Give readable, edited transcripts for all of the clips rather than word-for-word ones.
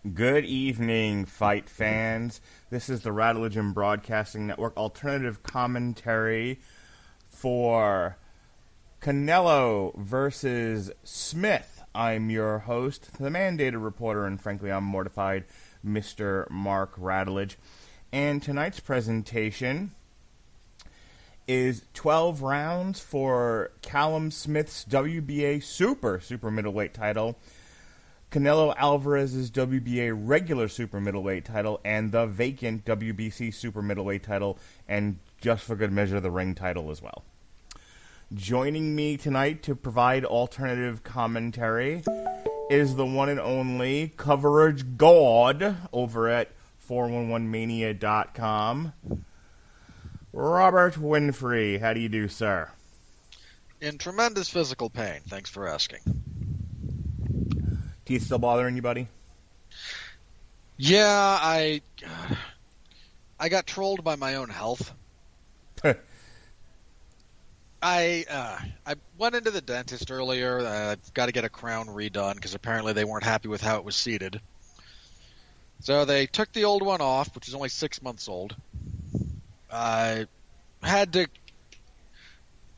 Good evening, fight fans. This is the Radulich Broadcasting Network alternative commentary for Canelo versus Smith. I'm your host, the mandated reporter, and frankly, I'm mortified, Mr. Mark Radulich. And tonight's presentation is 12 rounds for Callum Smith's WBA super middleweight title, Canelo Alvarez's WBA regular super middleweight title, and the vacant WBC super middleweight title, and just for good measure, the ring title as well. Joining me tonight to provide alternative commentary is the one and only coverage god over at 411mania.com, Robert Winfree. How do you do, sir? In tremendous physical pain. Thanks for asking. Teeth still bothering you, buddy? Yeah, I got trolled by my own health. I went into the dentist earlier. I've got to get a crown redone because apparently they weren't happy with how it was seated. So they took the old one off, which is only 6 months old. I had to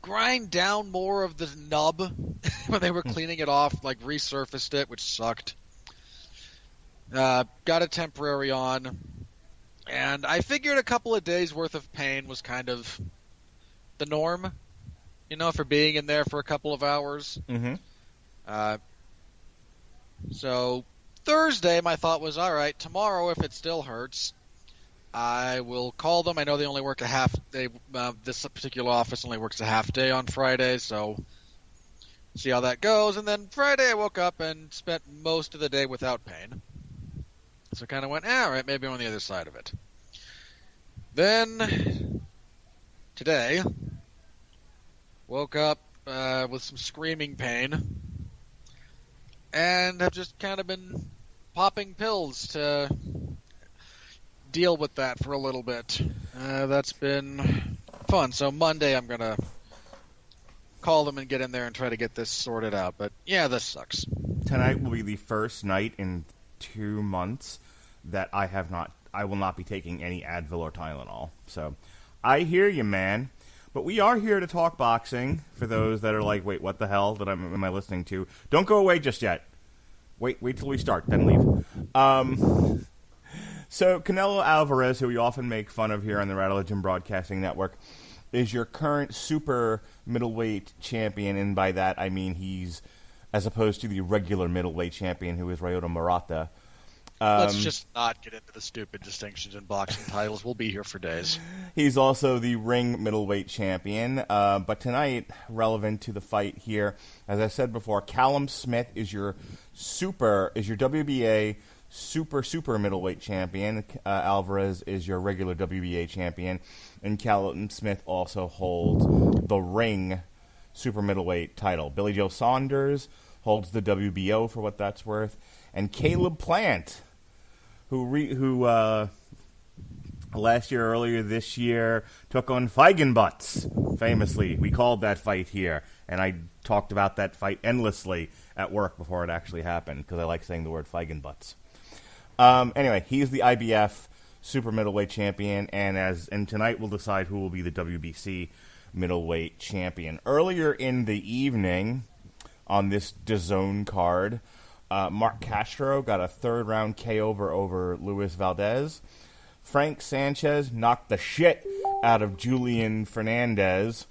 grind down more of the nub when they were cleaning it off, like resurfaced it, which sucked. Got a temporary on, and I figured a couple of days worth of pain was kind of the norm, for being in there for a couple of hours. Mm-hmm. So Thursday, my thought was, all right, tomorrow, if it still hurts, I will call them. I know they only work a half day. This particular office only works a half day on Friday, so see how that goes. And then Friday I woke up and spent most of the day without pain. So I kind of went, all right, maybe I'm on the other side of it. Then today, woke up with some screaming pain and have just kind of been popping pills to deal with that for a little bit. That's been fun. So Monday I'm going to call them and get in there and try to get this sorted out. But yeah, this sucks. Tonight will be the first night in 2 months that I will not be taking any Advil or Tylenol. So I hear you, man. But we are here to talk boxing for those that are like, wait, what the hell am I listening to? Don't go away just yet. Wait till we start, then leave. So Canelo Alvarez, who we often make fun of here on the Radulich Broadcasting Network, is your current super middleweight champion, and by that I mean he's, as opposed to the regular middleweight champion who is Ryota Murata. Let's just not get into the stupid distinctions in boxing titles. We'll be here for days. He's also the ring middleweight champion, but tonight, relevant to the fight here, as I said before, Callum Smith is your WBA super middleweight champion. Alvarez is your regular WBA champion, and Callum Smith also holds the ring super middleweight title. Billy Joe Saunders holds the WBO for what that's worth, and Caleb Plant, who earlier this year took on Feigenbutts, famously. We called that fight here, and I talked about that fight endlessly at work before it actually happened because I like saying the word Feigenbutts. Anyway, he's the IBF super middleweight champion, and tonight we'll decide who will be the WBC middleweight champion. Earlier in the evening, on this DAZN card, Mark Castro got a third-round KO over Luis Valdez. Frank Sanchez knocked the shit out of Julian Fernandez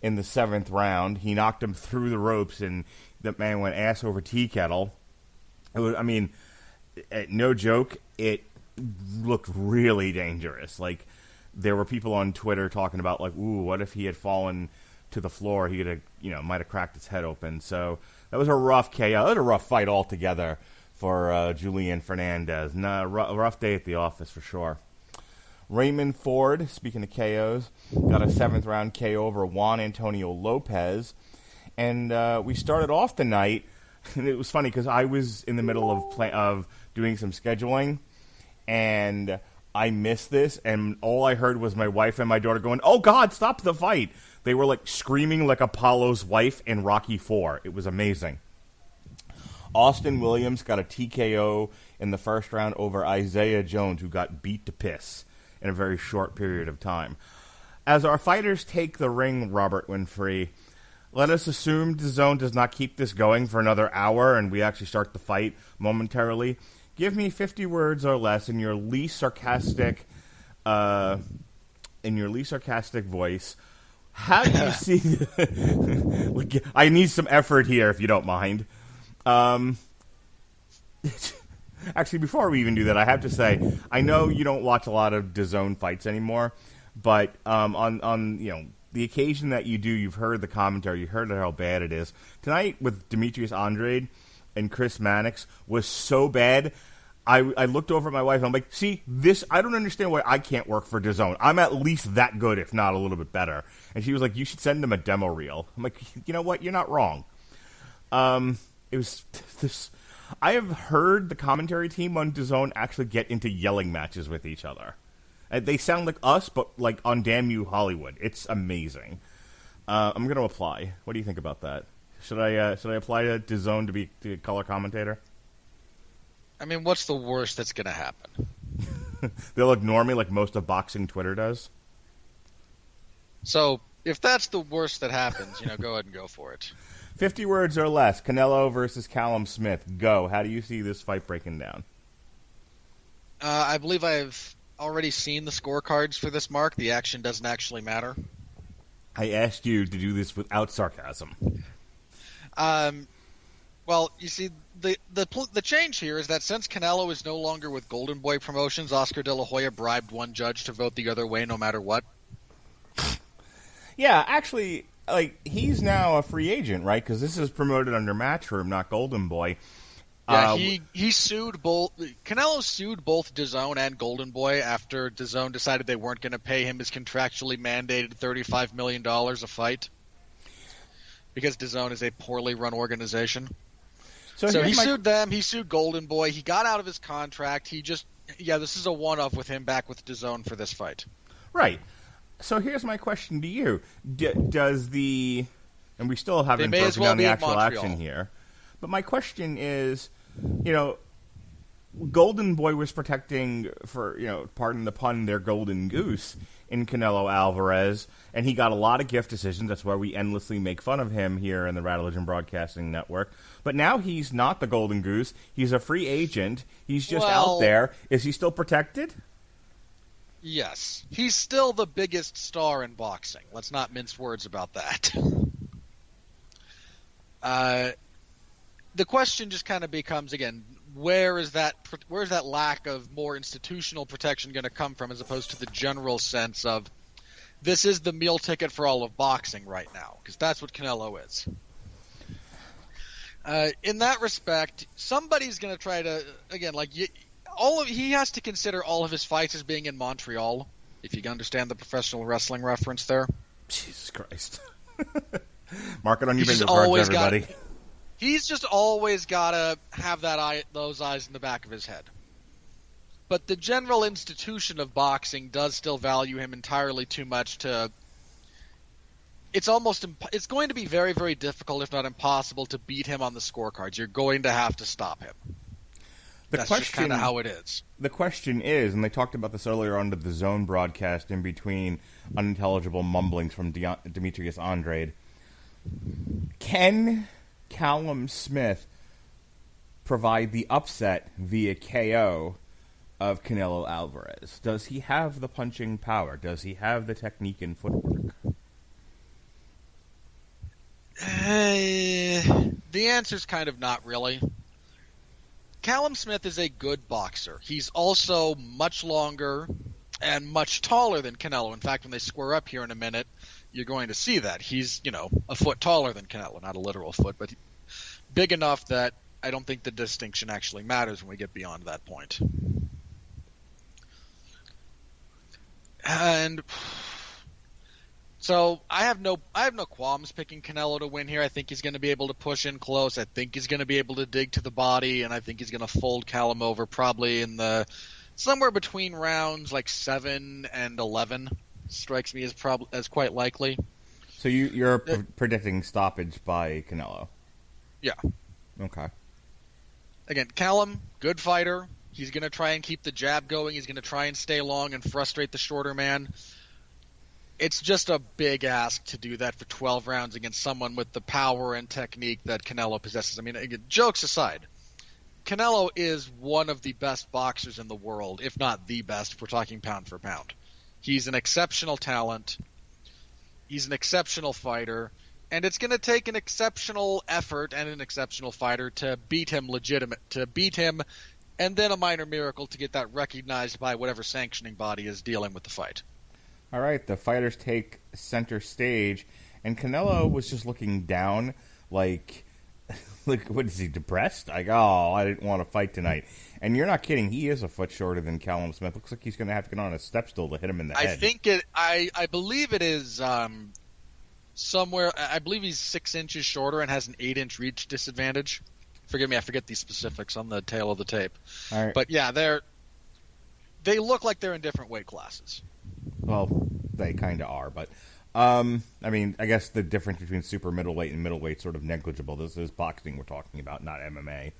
in the 7th round. He knocked him through the ropes, and that man went ass over tea kettle. No joke, it looked really dangerous. Like, there were people on Twitter talking about, like, ooh, what if he had fallen to the floor? He could have, might have cracked his head open. So that was a rough KO. That was a rough fight altogether for Julian Fernandez. A rough day at the office for sure. Raymond Ford, speaking of KOs, got a 7th round KO over Juan Antonio Lopez. And we started off the night, and it was funny because I was in the middle of doing some scheduling, and I missed this, and all I heard was my wife and my daughter going, "Oh God, stop the fight!" They were like screaming like Apollo's wife in Rocky IV. It was amazing. Austin Williams got a TKO in the first round over Isaiah Jones, who got beat to piss in a very short period of time. As our fighters take the ring, Robert Winfree, let us assume DAZN does not keep this going for another hour and we actually start the fight momentarily. Give me 50 words or less in your least sarcastic voice. How do you see... I need some effort here, if you don't mind. Actually, before we even do that, I have to say, I know you don't watch a lot of DAZN fights anymore, but on the occasion that you do, you've heard the commentary, you heard how bad it is. Tonight with Demetrius Andrade and Chris Mannix was so bad. I looked over at my wife and I'm like, see, this, I don't understand why I can't work for DAZN. I'm at least that good, if not a little bit better. And she was like, you should send them a demo reel. I'm like, you know what? You're not wrong. It was this. I have heard the commentary team on DAZN actually get into yelling matches with each other. They sound like us, but like on Damn You Hollywood. It's amazing. I'm going to apply. What do you think about that? Should I apply to DAZN to be the color commentator? I mean, what's the worst that's going to happen? They'll ignore me like most of boxing Twitter does. So, if that's the worst that happens, go ahead and go for it. 50 words or less. Canelo versus Callum Smith. Go. How do you see this fight breaking down? I believe I've already seen the scorecards for this, Mark. The action doesn't actually matter. I asked you to do this without sarcasm. Well, you see, the change here is that since Canelo is no longer with Golden Boy Promotions, Oscar De La Hoya bribed one judge to vote the other way no matter what. Yeah, actually, he's now a free agent, right? Because this is promoted under Matchroom, not Golden Boy. Yeah, he sued both. Canelo sued both DAZN and Golden Boy after DAZN decided they weren't going to pay him his contractually mandated $35 million a fight because DAZN is a poorly run organization. So he sued them. He sued Golden Boy. He got out of his contract. This is a one-off with him back with DAZN for this fight. Right. So here's my question to you: does and we still haven't broken down the actual action here, but my question is, Golden Boy was protecting, for pardon the pun, their golden goose in Canelo Alvarez, and he got a lot of gift decisions. That's why we endlessly make fun of him here in the Radulich Broadcasting Network. But now he's not the golden goose. He's a free agent. He's just out there. Is he still protected? Yes. He's still the biggest star in boxing. Let's not mince words about that. The question just kind of becomes, again, where is that lack of more institutional protection going to come from, as opposed to the general sense of this is the meal ticket for all of boxing right now, because that's what Canelo is. In that respect, somebody's going to try to, again, he has to consider all of his fights as being in Montreal, if you can understand the professional wrestling reference there. Jesus Christ. Mark it on your bingo cards, everybody. He's just always got to have those eyes in the back of his head. But the general institution of boxing does still value him entirely too much to... It's going to be very, very difficult, if not impossible, to beat him on the scorecards. You're going to have to stop him. That's just kind of how it is. The question is, and they talked about this earlier on the DAZN broadcast in between unintelligible mumblings from Demetrius Andrade, can Callum Smith provide the upset via KO of Canelo Alvarez? Does he have the punching power? Does he have the technique and footwork? The answer's kind of not really. Callum Smith is a good boxer. He's also much longer and much taller than Canelo. In fact, when they square up here in a minute, you're going to see that. He's, a foot taller than Canelo. Not a literal foot, but big enough that I don't think the distinction actually matters when we get beyond that point. And so I have no qualms picking Canelo to win here. I think he's going to be able to push in close. I think he's going to be able to dig to the body, and I think he's going to fold Callum over probably in somewhere between rounds 7 and 11. Strikes me as quite likely. So you're predicting stoppage by Canelo? Yeah. Okay. again, Callum, good fighter. He's going to try and keep the jab going. He's going to try and stay long and frustrate the shorter man. It's just a big ask to do that for 12 rounds against someone with the power and technique that Canelo possesses. I mean, again, jokes aside, Canelo is one of the best boxers in the world, if not the best, if we're talking pound for pound. He's an exceptional talent. He's an exceptional fighter. And it's going to take an exceptional effort and an exceptional fighter to beat him and then a minor miracle to get that recognized by whatever sanctioning body is dealing with the fight. All right, the fighters take center stage, and Canelo was just looking down like, what is he, depressed? Like, oh, I didn't want to fight tonight. And you're not kidding, he is a foot shorter than Callum Smith. Looks like he's going to have to get on a step stool to hit him in the head. I believe it is somewhere, I believe he's 6 inches shorter and has an 8-inch reach disadvantage. Forgive me, I forget these specifics on the tail of the tape. All right. But yeah, they look like they're in different weight classes. Well, they kind of are, but I mean, I guess the difference between super middleweight and middleweight is sort of negligible. This is boxing we're talking about, not MMA.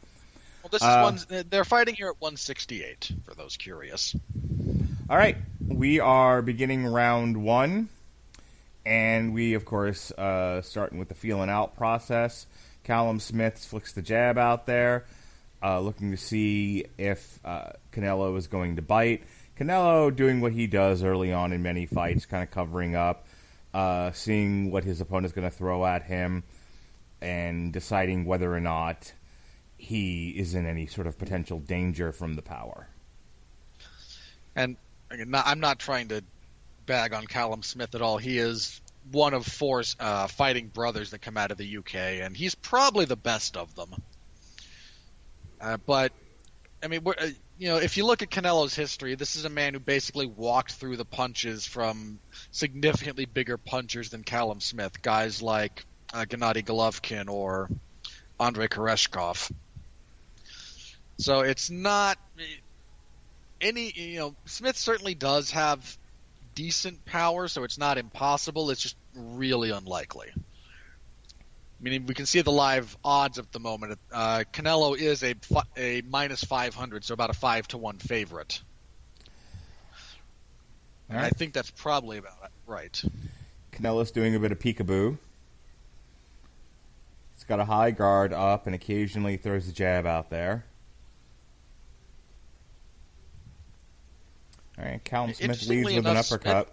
Well, this is they're fighting here at 168 for those curious. All right, we are beginning round 1, and we, of course, starting with the feeling out process. Callum Smith flicks the jab out there, looking to see if Canelo is going to bite. Canelo doing what he does early on in many fights, kind of covering up, seeing what his opponent's going to throw at him, and deciding whether or not he is in any sort of potential danger from the power. And again, I'm not trying to bag on Callum Smith at all. He is one of 4 fighting brothers that come out of the UK, and he's probably the best of them. But I mean, if you look at Canelo's history, this is a man who basically walked through the punches from significantly bigger punchers than Callum Smith, guys like Gennady Golovkin or Andrei Koreshkov. So it's not Smith certainly does have decent power, so it's not impossible. It's just really unlikely. I mean, we can see the live odds at the moment. Canelo is a minus 500, so about a 5-1 favorite. All right. I think that's probably about right. Canelo's doing a bit of peekaboo. He's got a high guard up and occasionally throws a jab out there. All right, Callum Smith leads with an uppercut.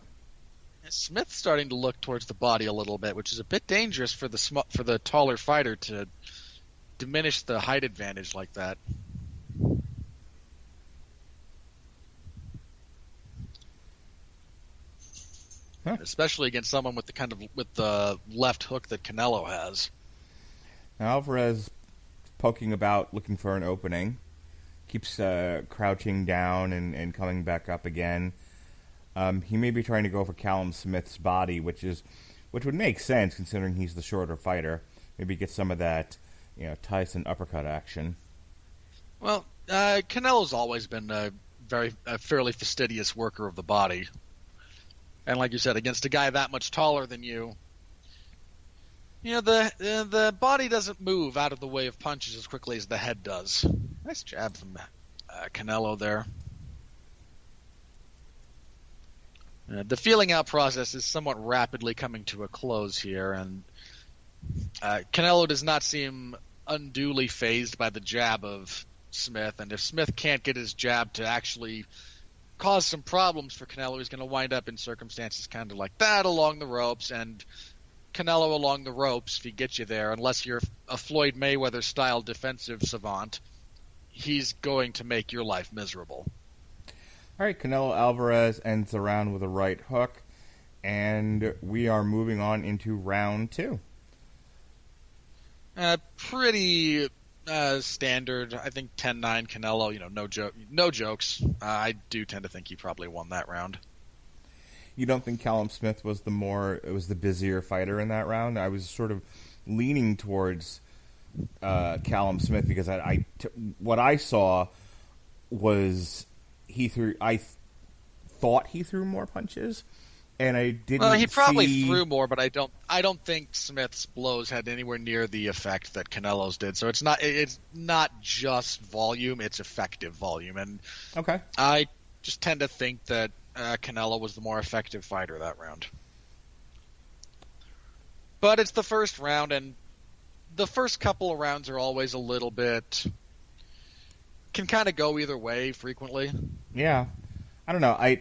Smith's starting to look towards the body a little bit, which is a bit dangerous for the taller fighter to diminish the height advantage like that. Huh. Especially against someone with the left hook that Canelo has. Now Alvarez poking about, looking for an opening. Keeps crouching down and coming back up again. He may be trying to go for Callum Smith's body, which would make sense considering he's the shorter fighter. Maybe get some of that, Tyson uppercut action. Well, Canelo's always been a fairly fastidious worker of the body, and like you said, against a guy that much taller than you, the body doesn't move out of the way of punches as quickly as the head does. Nice jab from Canelo there. The feeling out process is somewhat rapidly coming to a close here, and Canelo does not seem unduly fazed by the jab of Smith, and if Smith can't get his jab to actually cause some problems for Canelo, he's going to wind up in circumstances kind of like that along the ropes, and Canelo along the ropes, if he gets you there, unless you're a Floyd Mayweather-style defensive savant, he's going to make your life miserable. All right, Canelo Alvarez ends the round with a right hook, and we are moving on into round 2. Pretty standard. I think 10-9 Canelo. No jokes. I do tend to think he probably won that round. You don't think Callum Smith was the busier fighter in that round? I was sort of leaning towards Callum Smith because what I saw was I thought he threw more punches, and I didn't. Well, he probably threw more, but I don't think Smith's blows had anywhere near the effect that Canelo's did. So it's not just volume; it's effective volume. And okay, I just tend to think that Canelo was the more effective fighter that round. But it's the first round, and the first couple of rounds are always a little bit can kind of go either way frequently. Yeah, I don't know.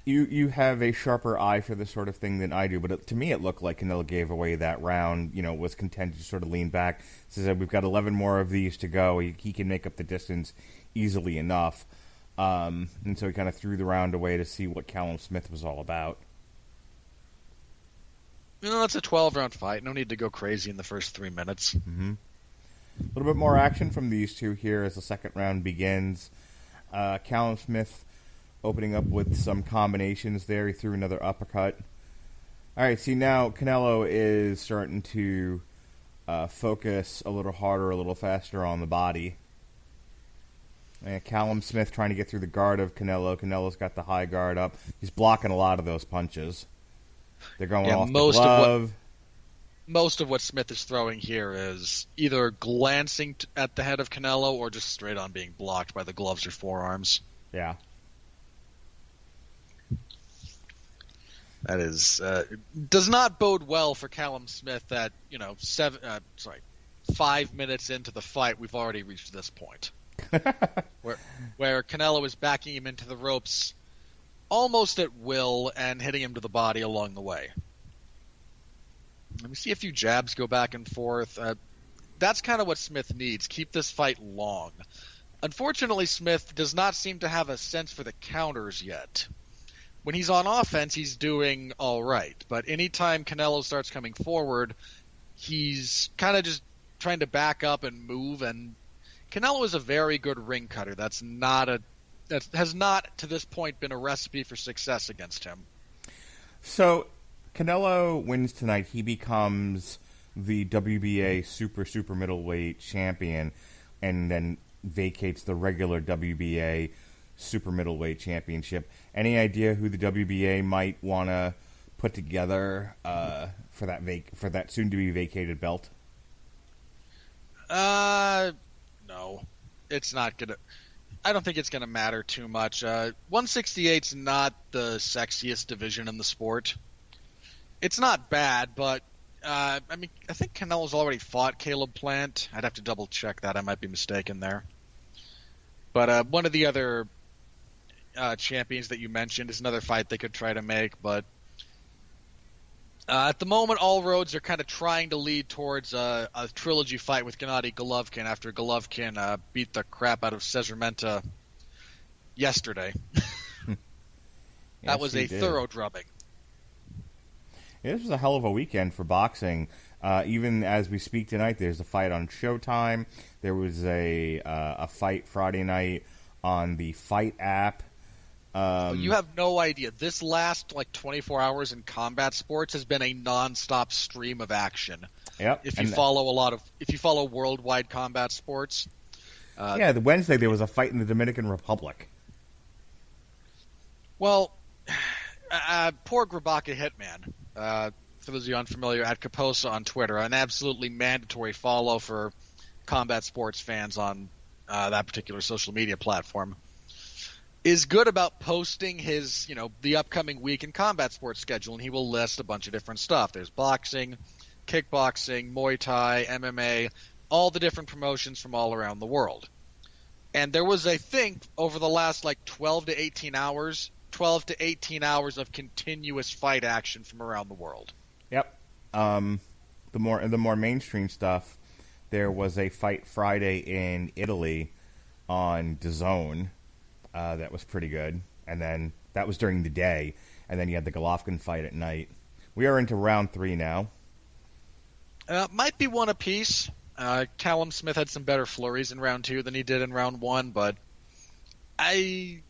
You have a sharper eye for this sort of thing than I do, but to me it looked like Canelo gave away that round, was content to sort of lean back. Says we've got 11 more of these to go. He can make up the distance easily enough. And so he kind of threw the round away to see what Callum Smith was all about. It's a 12-round fight. No need to go crazy in the first 3 minutes. Mm-hmm. A little bit more action from these two here as the second round begins. Callum Smith opening up with some combinations there. He threw another uppercut. All right, see now Canelo is starting to focus a little harder, a little faster on the body. And Callum Smith trying to get through the guard of Canelo. Canelo's got the high guard up. He's blocking a lot of those punches. They're going off the glove. Most of what Smith is throwing here is either glancing at the head of Canelo or just straight on being blocked by the gloves or forearms. Yeah. That is does not bode well for Callum Smith that, 5 minutes into the fight, we've already reached this point. where Canelo is backing him into the ropes almost at will and hitting him to the body along the way. Let me see a few jabs go back and forth. That's kind of what Smith needs. Keep this fight long. Unfortunately, Smith does not seem to have a sense for the counters yet. When he's on offense, he's doing all right. But anytime Canelo starts coming forward, he's kind of just trying to back up and move. And Canelo is a very good ring cutter. That has not to this point been a recipe for success against him. So Canelo wins tonight. He becomes the WBA super middleweight champion and then vacates the regular WBA super middleweight championship. Any idea who the WBA might want to put together for that soon to be vacated belt? No. It's not going to I don't think it's going to matter too much. 168's not the sexiest division in the sport. It's not bad, but I think Canelo's already fought Caleb Plant. I'd have to double check that. I might be mistaken there. But one of the other champions that you mentioned is another fight they could try to make. But at the moment, all roads are kind of trying to lead towards a trilogy fight with Gennady Golovkin after Golovkin beat the crap out of Cesar Menta yesterday. That was a thorough drubbing. Yeah, this was a hell of a weekend for boxing. Even as we speak tonight, there's a fight on Showtime. There was a fight Friday night on the Fight app. You have no idea. This last 24 hours in combat sports has been a non-stop stream of action. Yep. If you follow worldwide combat sports. The Wednesday there was a fight in the Dominican Republic. Well, poor Grabaka Hitman. For those of you unfamiliar, at Caposa on Twitter, an absolutely mandatory follow for combat sports fans on that particular social media platform, is good about posting his, the upcoming week in combat sports schedule, and he will list a bunch of different stuff. There's boxing, kickboxing, Muay Thai, MMA, all the different promotions from all around the world. And there was, I think, over the last 12 to 18 hours of continuous fight action from around the world. Yep. The more mainstream stuff, there was a fight Friday in Italy on DAZN. That was pretty good. And then that was during the day. And then you had the Golovkin fight at night. We are into round 3 now. Might be one apiece. Callum Smith had some better flurries in round 2 than he did in round 1, but I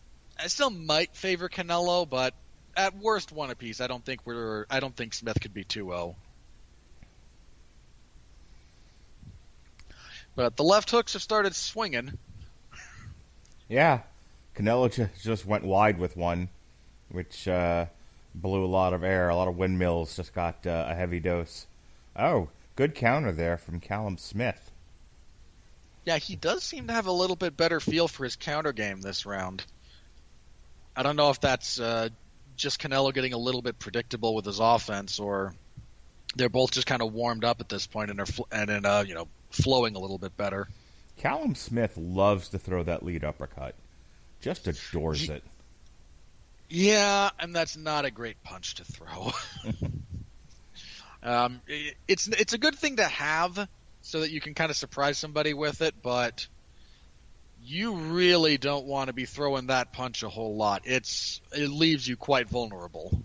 still might favor Canelo, but at worst one apiece. I don't think Smith could be 2-0. But the left hooks have started swinging. Yeah. Canelo just went wide with one, which blew a lot of air. A lot of windmills just got a heavy dose. Oh, good counter there from Callum Smith. Yeah, he does seem to have a little bit better feel for his counter game this round. I don't know if that's just Canelo getting a little bit predictable with his offense, or they're both just kind of warmed up at this point and are flowing a little bit better. Callum Smith loves to throw that lead uppercut. Just adores it. Yeah, and that's not a great punch to throw. It's a good thing to have so that you can kind of surprise somebody with it, but you really don't want to be throwing that punch a whole lot. It leaves you quite vulnerable.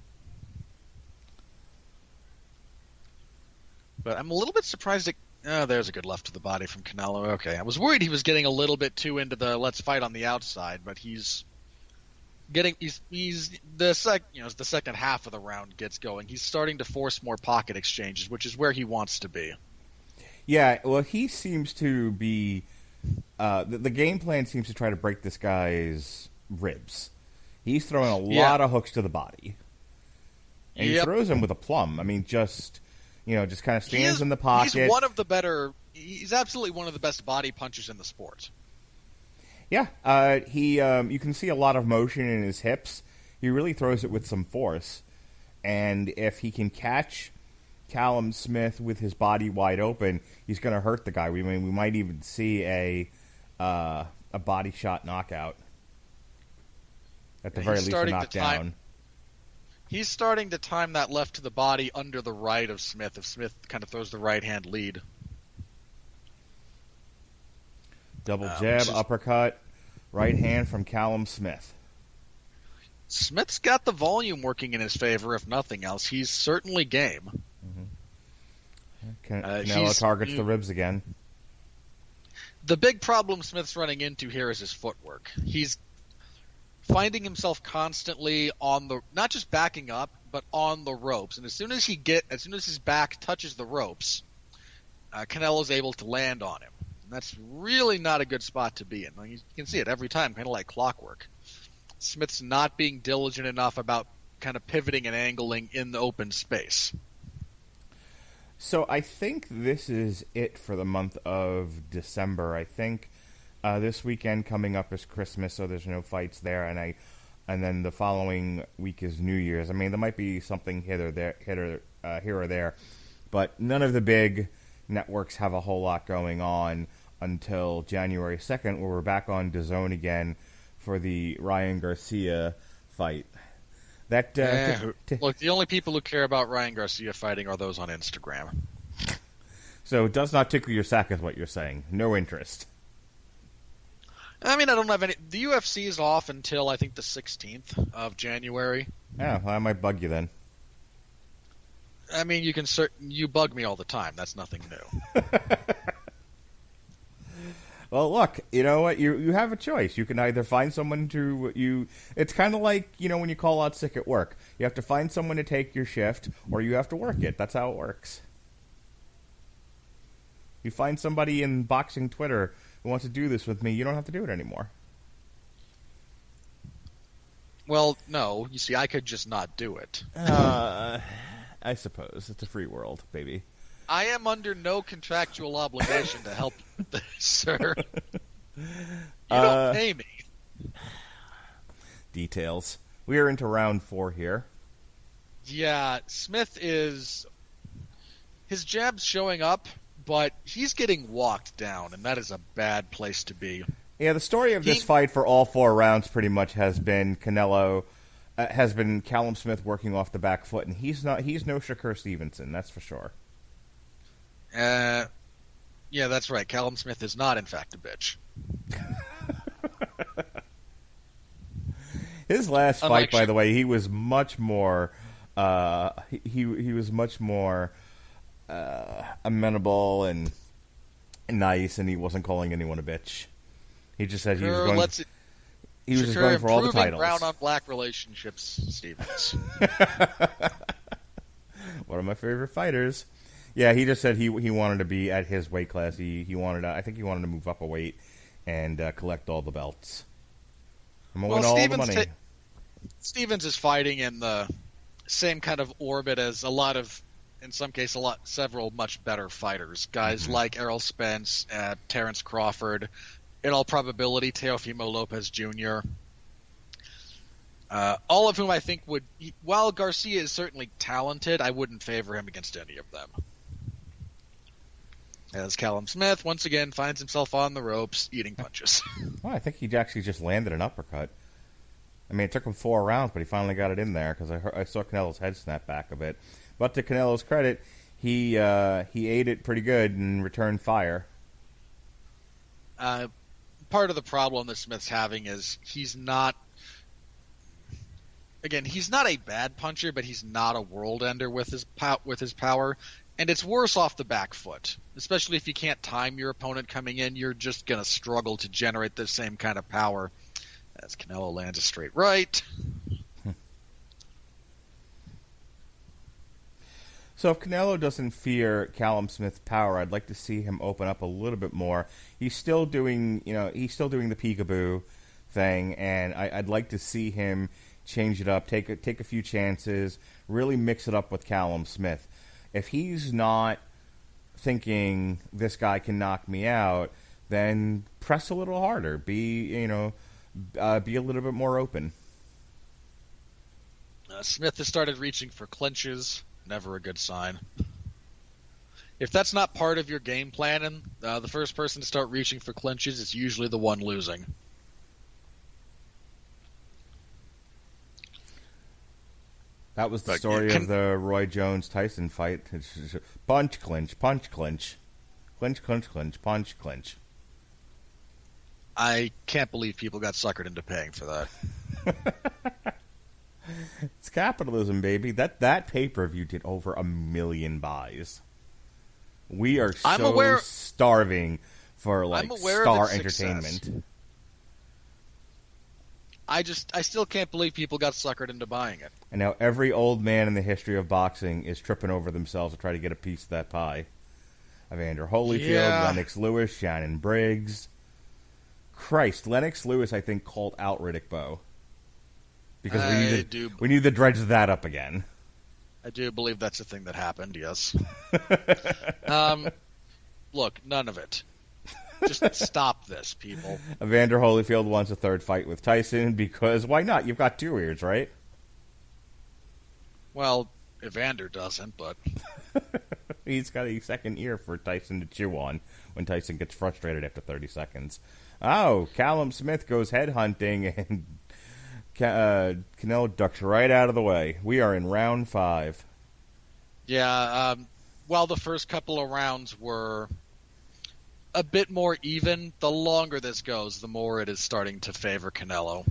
But I'm a little bit surprised there's a good left to the body from Canelo. Okay, I was worried he was getting a little bit too into the let's fight on the outside, but he's the second half of the round gets going. He's starting to force more pocket exchanges, which is where he wants to be. Yeah, well, he seems to be the game plan seems to try to break this guy's ribs. He's throwing a lot of hooks to the body, and he throws them with aplomb. I mean, just kind of stands in the pocket. He's absolutely one of the best body punchers in the sport. Yeah, you can see a lot of motion in his hips. He really throws it with some force, and if he can catch Callum Smith with his body wide open, he's going to hurt the guy. We might even see a body shot knockout. At the very least, a knockdown. He's starting to time that left to the body under the right of Smith, if Smith kind of throws the right-hand lead. Double jab, uppercut, right hand from Callum Smith. Smith's got the volume working in his favor, if nothing else. He's certainly game. Canelo targets the ribs again. The big problem Smith's running into here is his footwork. He's finding himself constantly not just backing up, but on the ropes. And as soon as his back touches the ropes, Canelo's able to land on him. And that's really not a good spot to be in. You can see it every time, kind of like clockwork. Smith's not being diligent enough about kind of pivoting and angling in the open space. So I think this is it for the month of December. I think this weekend coming up is Christmas, so there's no fights there, and then the following week is New Year's. I mean, there might be something here or there, but none of the big networks have a whole lot going on until January 2nd, where we're back on DAZN again for the Ryan Garcia fight. Look, the only people who care about Ryan Garcia fighting are those on Instagram. So it does not tickle your sack, is what you're saying. No interest. I mean, I don't have any. The UFC is off until I think the 16th of January. Yeah, well, I might bug you then. I mean, you bug me all the time. That's nothing new. Well, look, you know what? You have a choice. You can either find someone It's kind of like, when you call out sick at work. You have to find someone to take your shift, or you have to work it. That's how it works. You find somebody in boxing Twitter who wants to do this with me, you don't have to do it anymore. Well, no. You see, I could just not do it. I suppose. It's a free world, baby. I am under no contractual obligation to help you with this, sir. You don't pay me. Details. We are into round 4 here. Yeah, Smith his jab's showing up, but he's getting walked down, and that is a bad place to be. Yeah, the story of this fight for all 4 rounds pretty much has been Callum Smith working off the back foot, and he's no Shakur Stevenson, that's for sure. Yeah, that's right. Callum Smith is not, in fact, a bitch. His last fight, by the way, he was much more. He was much more amenable and nice, and he wasn't calling anyone a bitch. He just said he was going. He was just going for all the titles. Brown on black relationships, Stevens. One of my favorite fighters. Yeah, he just said he wanted to be at his weight class. He wanted I think he wanted to move up a weight and collect all the belts. I'm gonna win all the money. Stevens is fighting in the same kind of orbit as a lot of, in some cases, several much better fighters. Guys like Errol Spence, Terrence Crawford, in all probability, Teofimo Lopez Jr., all of whom I think would, while Garcia is certainly talented, I wouldn't favor him against any of them. As Callum Smith, once again, finds himself on the ropes, eating punches. Well, I think he actually just landed an uppercut. I mean, it took him 4 rounds, but he finally got it in there because I saw Canelo's head snap back a bit. But to Canelo's credit, he ate it pretty good and returned fire. Part of the problem that Smith's having is he's not a bad puncher, but he's not a world ender with his power, and it's worse off the back foot. Especially if you can't time your opponent coming in, you're just going to struggle to generate the same kind of power. As Canelo lands a straight right. So if Canelo doesn't fear Callum Smith's power, I'd like to see him open up a little bit more. He's still doing the peekaboo thing, and I'd like to see him change it up, take a few chances, really mix it up with Callum Smith. If he's not thinking this guy can knock me out, then press a little harder. Be a little bit more open. Smith has started reaching for clinches. Never a good sign. If that's not part of your game planning, the first person to start reaching for clinches is usually the one losing. That was the story of the Roy Jones-Tyson fight. Punch, clinch, punch, clinch. Clinch, clinch, clinch, punch, clinch. I can't believe people got suckered into paying for that. It's capitalism, baby. That pay-per-view did over 1 million buys. We are so starving for star entertainment. I still can't believe people got suckered into buying it. And now every old man in the history of boxing is tripping over themselves to try to get a piece of that pie. Evander Holyfield, Lennox Lewis, Shannon Briggs. Christ, Lennox Lewis, I think, called out Riddick Bowe. Because we need to dredge that up again. I do believe that's a thing that happened, yes. Look, none of it. Just stop this, people. Evander Holyfield wants a third fight with Tyson because why not? You've got 2 ears, right? Well, Evander doesn't, but... He's got a second ear for Tyson to chew on when Tyson gets frustrated after 30 seconds. Oh, Callum Smith goes headhunting and Canelo ducks right out of the way. We are in round 5. Yeah, while the first couple of rounds were a bit more even, the longer this goes, the more it is starting to favor Canelo.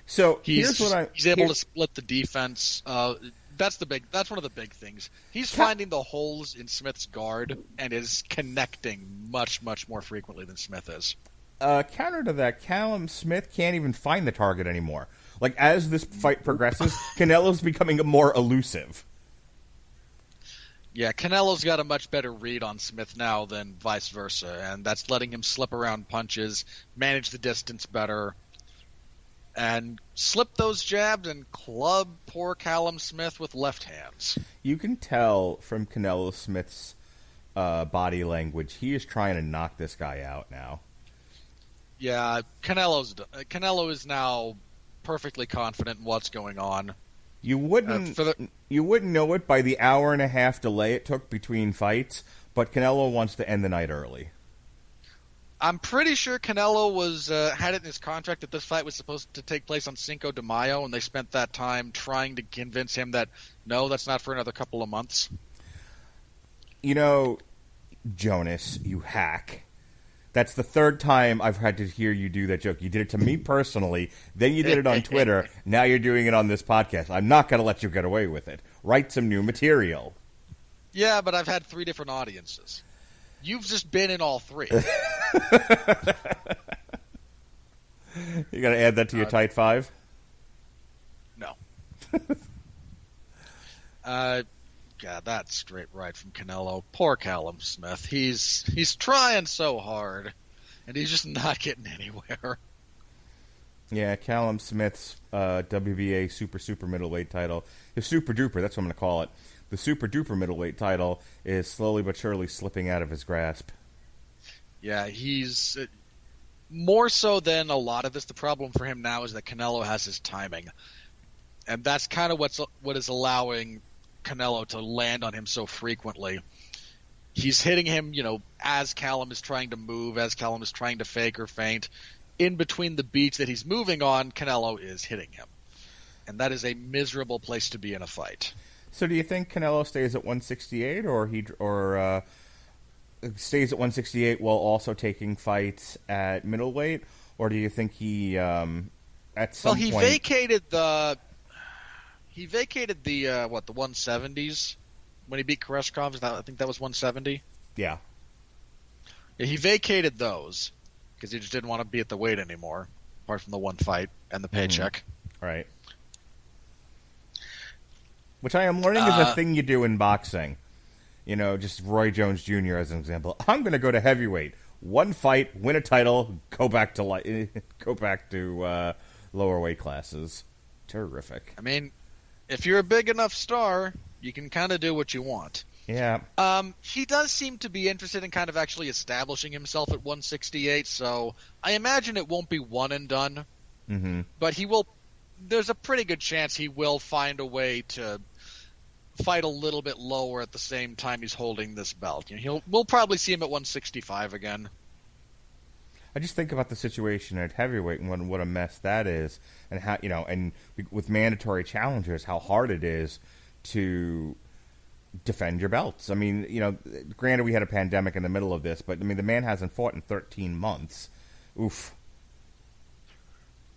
So he's able to split the defense. That's one of the big things. He's finding the holes in Smith's guard and is connecting much, much more frequently than Smith is. Counter to that, Callum Smith can't even find the target anymore. Like, as this fight progresses, Canelo's becoming more elusive. Yeah, Canelo's got a much better read on Smith now than vice versa, and that's letting him slip around punches, manage the distance better, and slip those jabs and club poor Callum Smith with left hands. You can tell from Canelo Smith's body language, he is trying to knock this guy out now. Yeah, Canelo is now perfectly confident in what's going on. You wouldn't know it by the hour and a half delay it took between fights, but Canelo wants to end the night early. I'm pretty sure Canelo had it in his contract that this fight was supposed to take place on Cinco de Mayo, and they spent that time trying to convince him that, no, that's not for another couple of months. You know, Jonas, you hack. That's the 3rd time I've had to hear you do that joke. You did it to me personally, then you did it on Twitter, now you're doing it on this podcast. I'm not going to let you get away with it. Write some new material. Yeah, but I've had 3 different audiences. You've just been in all 3. You got to add that to your tight 5? No. God, that's straight right from Canelo. Poor Callum Smith. He's trying so hard, and he's just not getting anywhere. Yeah, Callum Smith's WBA super middleweight title, his super duper, that's what I'm going to call it. The super duper middleweight title is slowly but surely slipping out of his grasp. Yeah, he's more so than a lot of this. The problem for him now is that Canelo has his timing, and that's kind of what is allowing Canelo to land on him so frequently. He's hitting him, as Callum is trying to move, as Callum is trying to fake or feint. In between the beats that he's moving on, Canelo is hitting him. And that is a miserable place to be in a fight. So do you think Canelo stays at 168 or stays at 168 while also taking fights at middleweight? Or do you think he at some point... Well, he vacated the 170s when he beat Koreshkov. I think that was 170. Yeah. He vacated those because he just didn't want to be at the weight anymore, apart from the one fight and the paycheck. Right. Which I am learning is a thing you do in boxing. Just Roy Jones Jr. as an example. I'm going to go to heavyweight, one fight, win a title, go back to lower weight classes. Terrific. I mean, if you're a big enough star, you can kind of do what you want. Yeah. He does seem to be interested in kind of actually establishing himself at 168, so I imagine it won't be one and done. Mm-hmm. But he will. There's a pretty good chance he will find a way to fight a little bit lower at the same time he's holding this belt. We'll probably see him at 165 again. I just think about the situation at heavyweight and what a mess that is, and how and with mandatory challengers, how hard it is to defend your belts. I mean, granted we had a pandemic in the middle of this, but I mean the man hasn't fought in 13 months. Oof.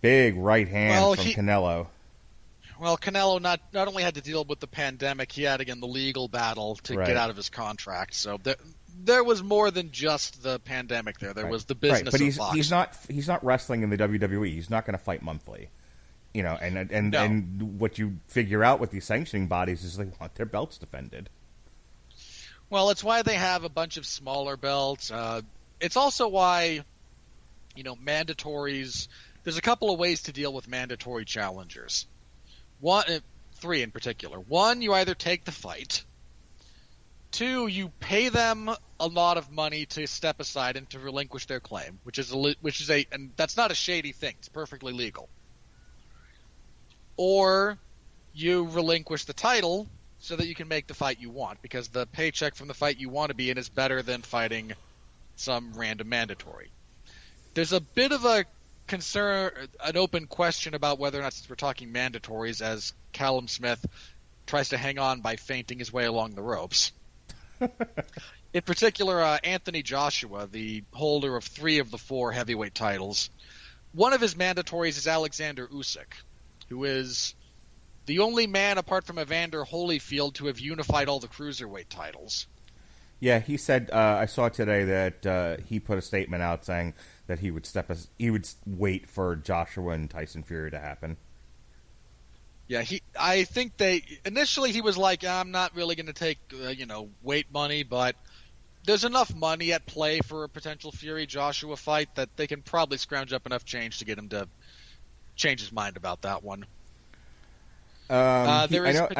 Big right hand from Canelo. Well, Canelo not only had to deal with the pandemic, he had again the legal battle to get out of his contract. So there was more than just the pandemic there. There was the business but of boxing. he's not wrestling in the WWE. He's not going to fight monthly. And what you figure out with these sanctioning bodies is they want their belts defended. Well, it's why they have a bunch of smaller belts. It's also why, mandatories. There's a couple of ways to deal with mandatory challengers. Three in particular. One, you either take the fight. Two, you pay them a lot of money to step aside and to relinquish their claim, and that's not a shady thing. It's perfectly legal. Or you relinquish the title so that you can make the fight you want, because the paycheck from the fight you want to be in is better than fighting some random mandatory. There's a bit of a concern, an open question about whether or not, since we're talking mandatories, as Callum Smith tries to hang on by feinting his way along the ropes. In particular, Anthony Joshua, the holder of 3 of the 4 heavyweight titles, one of his mandatories is Alexander Usyk, who is the only man apart from Evander Holyfield to have unified all the cruiserweight titles. Yeah, he said. I saw today that he put a statement out saying that he would wait for Joshua and Tyson Fury to happen. Yeah, I think initially he was like, I'm not really going to take weight money, but there's enough money at play for a potential Fury Joshua fight that they can probably scrounge up enough change to get him to change his mind about that one. I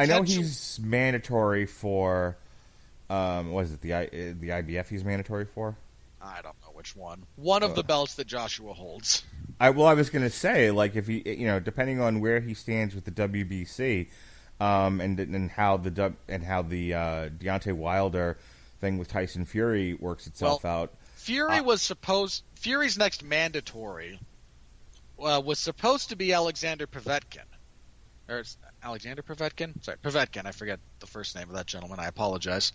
know he's mandatory for. What is it? The IBF he's mandatory for? I don't know which one. One of the belts that Joshua holds. I was going to say, like, if he, depending on where he stands with the WBC, and how the Deontay Wilder thing with Tyson Fury works itself out. Fury's next mandatory was supposed to be Alexander Povetkin. Or Alexander Povetkin? Sorry, Povetkin. I forget the first name of that gentleman. I apologize.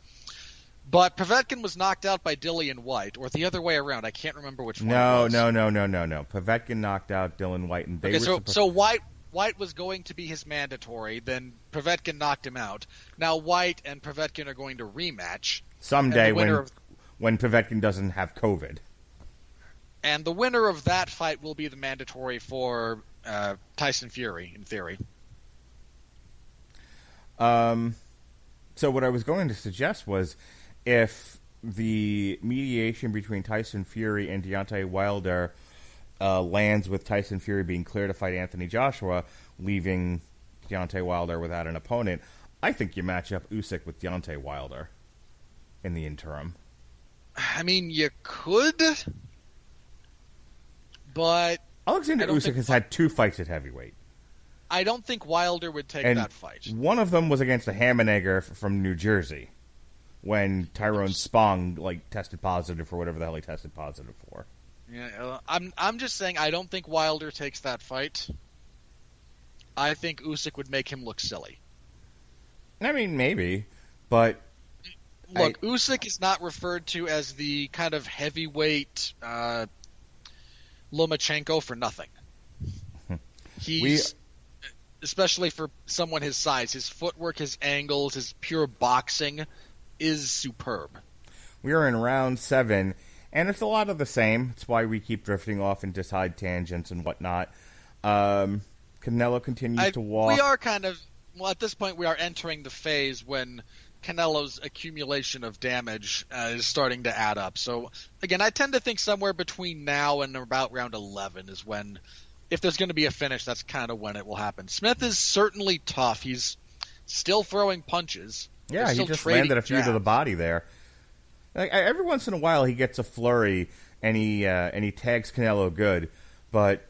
But Povetkin was knocked out by Dillian White, or the other way around. I can't remember which one. No. Povetkin knocked out Dillian White, and so White was going to be his mandatory. Then Povetkin knocked him out. Now White and Povetkin are going to rematch someday when Povetkin doesn't have COVID. And the winner of that fight will be the mandatory for Tyson Fury, in theory. So what I was going to suggest was, if the mediation between Tyson Fury and Deontay Wilder lands with Tyson Fury being clear to fight Anthony Joshua, leaving Deontay Wilder without an opponent, I think you match up Usyk with Deontay Wilder in the interim. I mean, you could, but Alexander Usyk has had 2 fights at heavyweight. I don't think Wilder would take and that fight. One of them was against a Hammenegger from New Jersey, when Tyrone Spong tested positive for whatever the hell he tested positive for. Yeah, I'm just saying I don't think Wilder takes that fight. I think Usyk would make him look silly. I mean, maybe, but look, Usyk is not referred to as the kind of heavyweight Lomachenko for nothing. He's especially for someone his size, his footwork, his angles, his pure boxing is superb. We are in round 7, and it's a lot of the same. It's why we keep drifting off into side tangents and whatnot. Canelo continues to walk. We are kind of, at this point, we are entering the phase when Canelo's accumulation of damage is starting to add up. So, again, I tend to think somewhere between now and about round 11 is when, if there's going to be a finish, that's kind of when it will happen. Smith is certainly tough. He's still throwing punches. Yeah, he just landed a few to the body there. Every once in a while, he gets a flurry and he tags Canelo good, but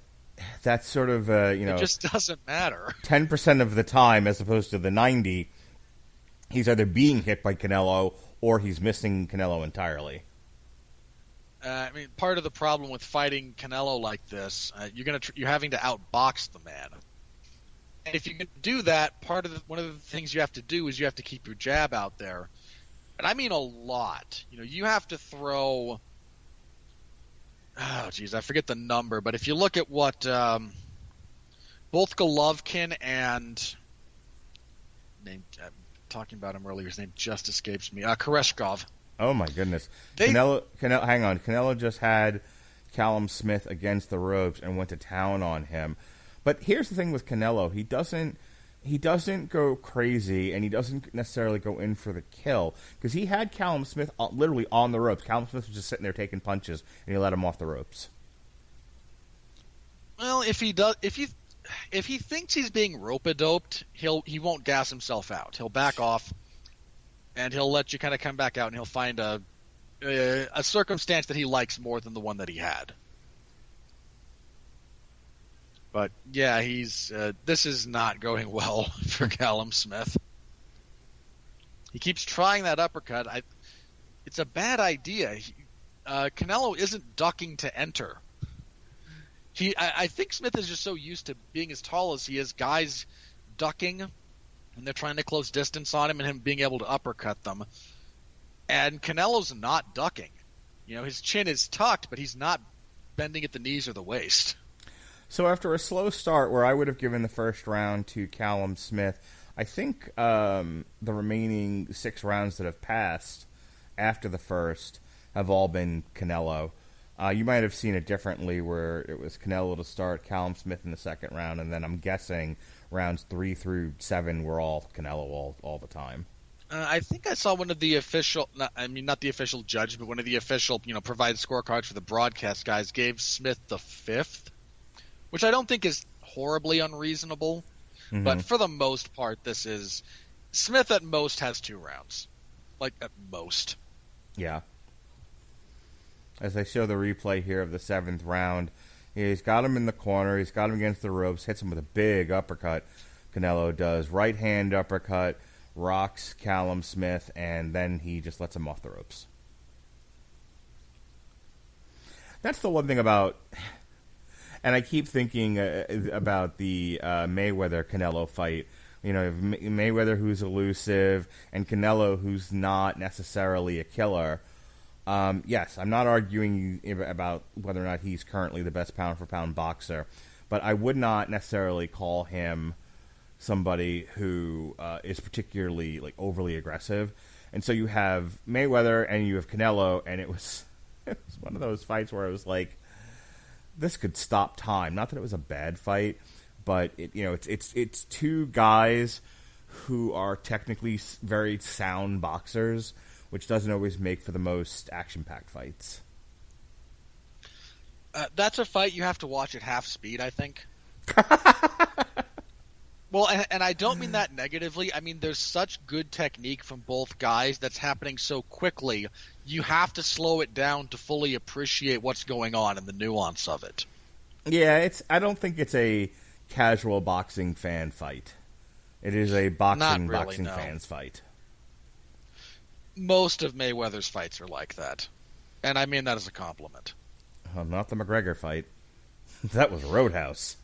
that's sort of it just doesn't matter. 10% of the time, as opposed to the 90, he's either being hit by Canelo or he's missing Canelo entirely. I mean, part of the problem with fighting Canelo like this, you're having to outbox the man. And if you can do that, one of the things you have to do is you have to keep your jab out there. And I mean a lot. You have to throw. Oh, geez, I forget the number. But if you look at what both Golovkin and I'm talking about him earlier, his name just escapes me. Koreshkov. Oh my goodness! Canelo, hang on. Canelo just had Callum Smith against the ropes and went to town on him. But here's the thing with Canelo: he doesn't go crazy, and he doesn't necessarily go in for the kill, because he had Callum Smith literally on the ropes. Callum Smith was just sitting there taking punches, and he let him off the ropes. Well, if he thinks he's being rope-a-doped, he won't gas himself out. He'll back off, and he'll let you kind of come back out, and he'll find a circumstance that he likes more than the one that he had. But yeah, this is not going well for Callum Smith. He keeps trying that uppercut. It's a bad idea. Canelo isn't ducking to enter. I think Smith is just so used to being as tall as he is, guys ducking, and they're trying to close distance on him, and him being able to uppercut them. And Canelo's not ducking. His chin is tucked, but he's not bending at the knees or the waist. So after a slow start where I would have given the first round to Callum Smith, I think the remaining 6 rounds that have passed after the first have all been Canelo. You might have seen it differently, where it was Canelo to start, Callum Smith in the second round, and then I'm guessing rounds 3 through 7 were all Canelo all the time. I think I saw one of the official, not the official judge, but one of the official, provided scorecards for the broadcast guys gave Smith the 5th. Which I don't think is horribly unreasonable, but for the most part, this is Smith at most has 2 rounds, at most. Yeah. As I show the replay here of the 7th round, he's got him in the corner, he's got him against the ropes, hits him with a big uppercut. Canelo does right hand uppercut, rocks Callum Smith, and then he just lets him off the ropes. That's the one thing about. And I keep thinking about the Mayweather-Canelo fight. Mayweather, who's elusive, and Canelo, who's not necessarily a killer. Yes, I'm not arguing about whether or not he's currently the best pound-for-pound boxer, but I would not necessarily call him somebody who is particularly overly aggressive. And so you have Mayweather and you have Canelo, and it was one of those fights where I was like, this could stop time. Not that it was a bad fight, but it's 2 guys who are technically very sound boxers, which doesn't always make for the most action-packed fights. That's a fight you have to watch at half speed, I think. Well, and I don't mean that negatively. I mean, there's such good technique from both guys that's happening so quickly. You have to slow it down to fully appreciate what's going on and the nuance of it. Yeah, I don't think it's a casual boxing fan fight. It is a boxing fans fight. Most of Mayweather's fights are like that. And I mean that as a compliment. Well, not the McGregor fight. That was Roadhouse.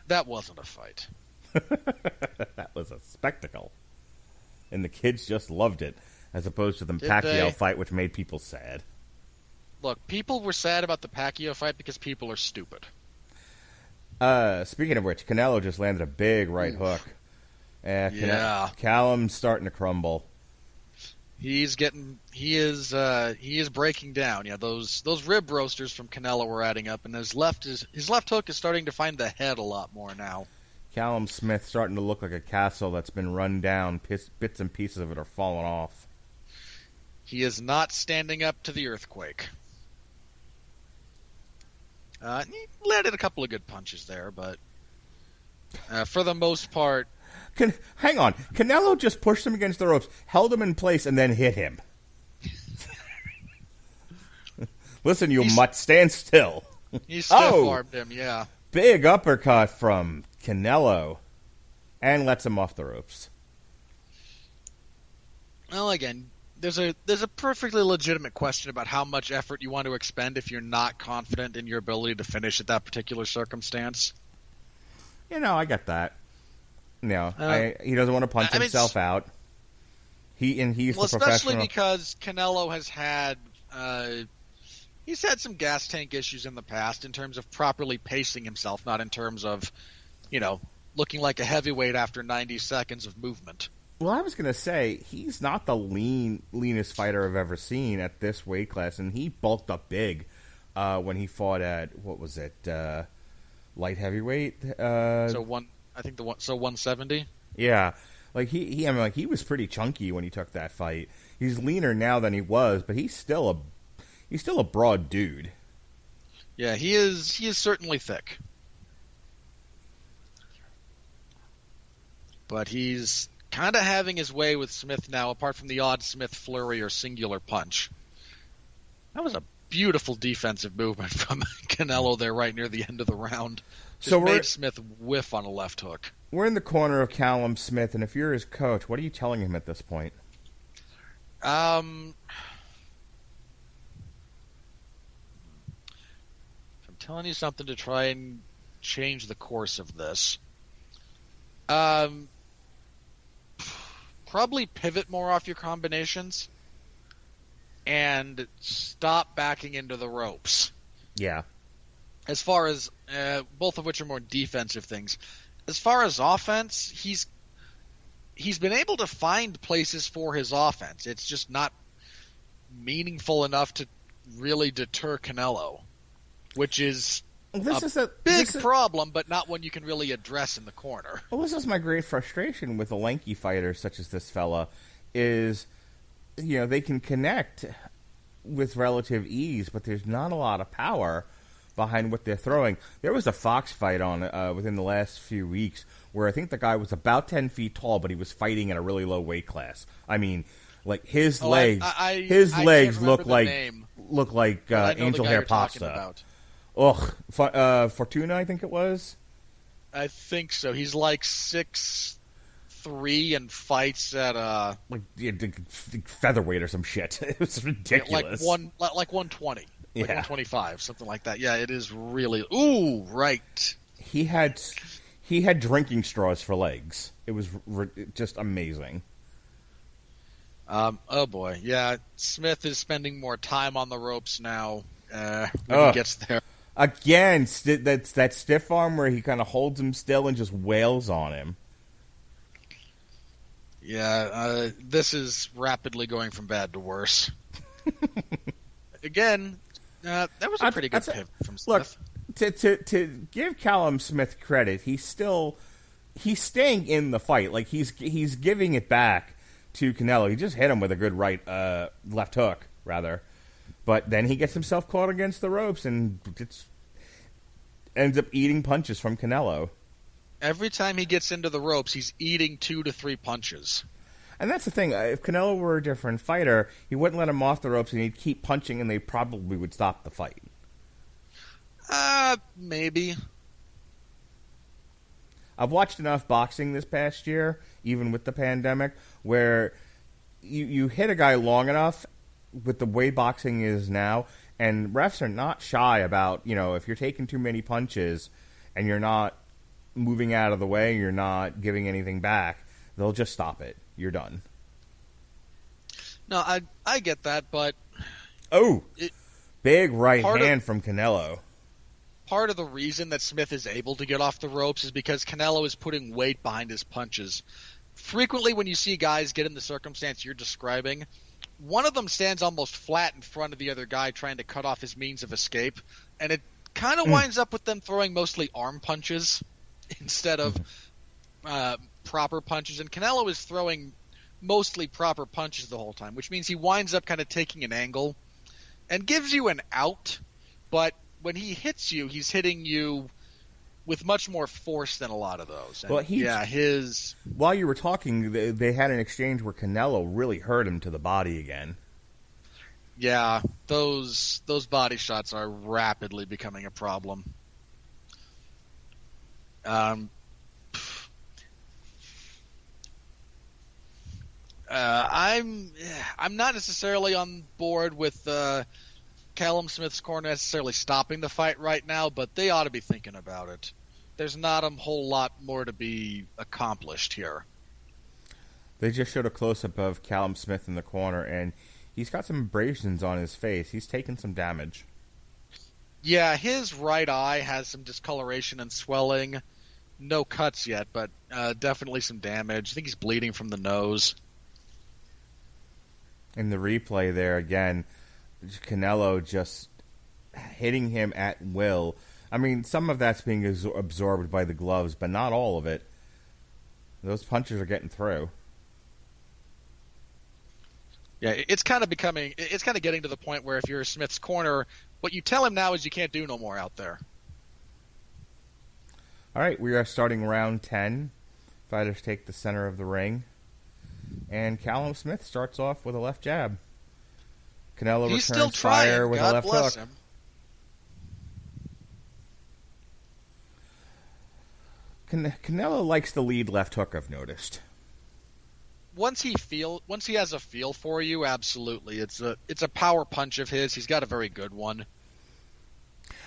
That wasn't a fight. That was a spectacle. And the kids just loved it, as opposed to the Pacquiao fight, which made people sad. Look, people were sad about the Pacquiao fight because people are stupid. Speaking of which, Canelo just landed a big right hook. Yeah. Callum's starting to crumble. He is breaking down. Yeah, those rib roasters from Canelo were adding up, and his left hook is starting to find the head a lot more now. Callum Smith starting to look like a castle that's been run down. Bits and pieces of it are falling off. He is not standing up to the earthquake. He landed a couple of good punches there, but for the most part... Hang on. Canelo just pushed him against the ropes, held him in place, and then hit him. Listen, you mutt, stand still. He stiff-armed him, yeah. Big uppercut from Canelo. And lets him off the ropes. Well, again, there's a perfectly legitimate question about how much effort you want to expend if you're not confident in your ability to finish at that particular circumstance. I get that. No, he doesn't want to punch himself out. He's the professional. Especially because Canelo has had he's had some gas tank issues in the past in terms of properly pacing himself, not in terms of looking like a heavyweight after 90 seconds of movement. Well, I was going to say he's not the leanest fighter I've ever seen at this weight class, and he bulked up big when he fought at light heavyweight. I think 170. Yeah, he was pretty chunky when he took that fight. He's leaner now than he was, but he's still a broad dude. Yeah, he is certainly thick. But he's kind of having his way with Smith now, apart from the odd Smith flurry or singular punch. That was a beautiful defensive movement from Canelo there right near the end of the round. Made Smith whiff on a left hook. We're in the corner of Callum Smith, and if you're his coach, what are you telling him at this point? I'm telling you something to try and change the course of this. Probably pivot more off your combinations and stop backing into the ropes. Yeah. As far as both of which are more defensive things. As far as offense, he's been able to find places for his offense. It's just not meaningful enough to really deter Canelo, which is a big problem, but not one you can really address in the corner. Well, this is my great frustration with a lanky fighter such as this fella, is they can connect with relative ease, but there's not a lot of power behind what they're throwing. There was a Fox fight on within the last few weeks where I think the guy was about 10 feet tall, but he was fighting at a really low weight class. I mean, like his legs look like angel hair pasta. Ugh, Fortuna, I think it was. I think so. He's like 6'3" and fights at featherweight or some shit. It was ridiculous. Like 120. Like 125, something like that. Yeah, it is really... Ooh, right. He had drinking straws for legs. It was just amazing. Oh, boy. Yeah, Smith is spending more time on the ropes now when he gets there. Again, that's that stiff arm where he kind of holds him still and just wails on him. Yeah, this is rapidly going from bad to worse. Again... that was a pretty good pivot from Smith. Look, to give Callum Smith credit, he's staying in the fight. Like he's giving it back to Canelo. He just hit him with a good left hook, rather. But then he gets himself caught against the ropes and ends up eating punches from Canelo. Every time he gets into the ropes, he's eating 2 to 3 punches. And that's the thing. If Canelo were a different fighter, he wouldn't let him off the ropes, and he'd keep punching, and they probably would stop the fight. Maybe. I've watched enough boxing this past year, even with the pandemic, where you hit a guy long enough with the way boxing is now, and refs are not shy about, if you're taking too many punches and you're not moving out of the way, you're not giving anything back, they'll just stop it. You're done. No, I get that, but... Big right hand from Canelo. Part of the reason that Smith is able to get off the ropes is because Canelo is putting weight behind his punches. Frequently when you see guys get in the circumstance you're describing, one of them stands almost flat in front of the other guy trying to cut off his means of escape, and it kind of winds up with them throwing mostly arm punches instead of proper punches. And Canelo is throwing mostly proper punches the whole time, which means he winds up kind of taking an angle and gives you an out, but when he hits you, he's hitting you with much more force than a lot of those. And while you were talking, they had an exchange where Canelo really hurt him to the body again. Yeah, those body shots are rapidly becoming a problem. I'm not necessarily on board with Callum Smith's corner necessarily stopping the fight right now, but they ought to be thinking about it. There's not a whole lot more to be accomplished here. They just showed a close-up of Callum Smith in the corner, and he's got some abrasions on his face. He's taken some damage. Yeah, his right eye has some discoloration and swelling. No cuts yet, but definitely some damage. I think he's bleeding from the nose. In the replay there, again, Canelo just hitting him at will. I mean, some of that's being absorbed by the gloves, but not all of it. Those punches are getting through. Yeah, it's kind of getting to the point where if you're Smith's corner, what you tell him now is you can't do no more out there. All right, we are starting round 10. Fighters take the center of the ring. And Callum Smith starts off with a left jab. Canelo He's returns fire with a left hook. Him. Canelo likes the lead left hook, I've noticed. Once he has a feel for you, absolutely. It's a power punch of his. He's got a very good one.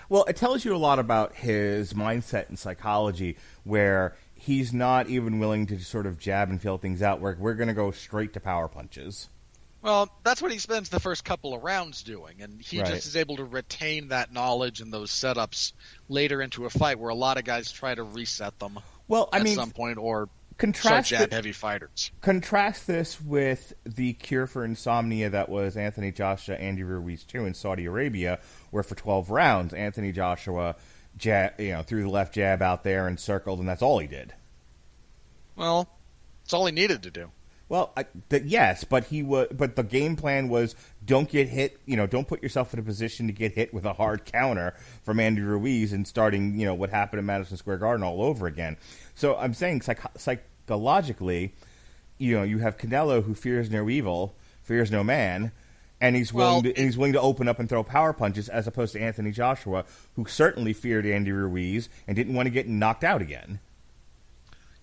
Well, it tells you a lot about his mindset and psychology, where he's not even willing to sort of jab and feel things out. We're going to go straight to power punches. Well, that's what he spends the first couple of rounds doing, and he Right. just is able to retain that knowledge and those setups later into a fight where a lot of guys try to reset them at some point or start jab-heavy fighters. Contrast this with the cure for insomnia that was Anthony Joshua, Andy Ruiz 2 in Saudi Arabia, where for 12 rounds, Anthony Joshua threw the left jab out there and circled, and that's all he did. Well, it's all he needed to do. Well, yes, but but the game plan was don't get hit. Don't put yourself in a position to get hit with a hard counter from Andy Ruiz and starting what happened in Madison Square Garden all over again. So I'm saying psychologically, you have Canelo who fears no evil, fears no man, and he's willing to open up and throw power punches, as opposed to Anthony Joshua, who certainly feared Andy Ruiz and didn't want to get knocked out again.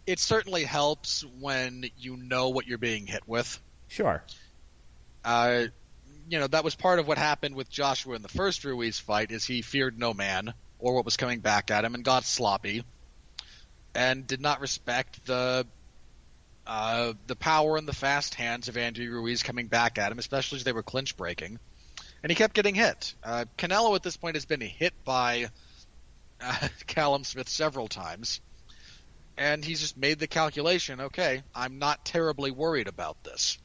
It certainly helps when you know what you're being hit with. Sure. That was part of what happened with Joshua in the first Ruiz fight, is he feared no man or what was coming back at him and got sloppy and did not respect the power and the fast hands of Andy Ruiz coming back at him, especially as they were clinch breaking. And he kept getting hit. Canelo at this point has been hit by Callum Smith several times. And he's just made the calculation, okay, I'm not terribly worried about this.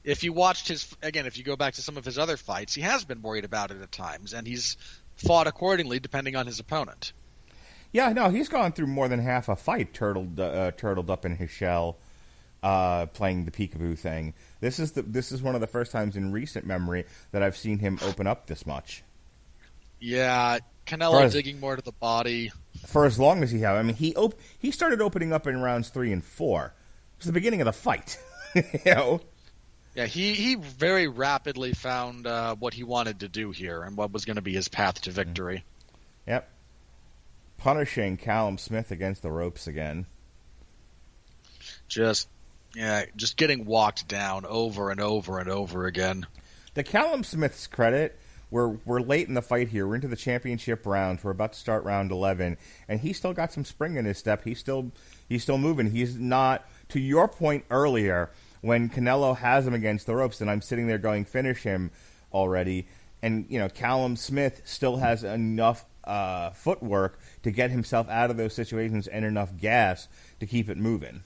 If you go back to some of his other fights, he has been worried about it at times, and he's fought accordingly depending on his opponent. Yeah, no, he's gone through more than half a fight turtled up in his shell playing the peekaboo thing. This is one of the first times in recent memory that I've seen him open up this much. Yeah, Canelo digging more to the body. For as long as he had. I mean, he started opening up in rounds 3 and 4. It was the beginning of the fight. You know? Yeah, he very rapidly found what he wanted to do here and what was going to be his path to victory. Yep. Punishing Callum Smith against the ropes again. Just getting walked down over and over and over again. To Callum Smith's credit, we're late in the fight here. We're into the championship rounds. We're about to start round 11, and he's still got some spring in his step. He's still moving. He's not, to your point earlier, when Canelo has him against the ropes, and I'm sitting there going, finish him already. And, you know, Callum Smith still has enough footwork to get himself out of those situations and enough gas to keep it moving.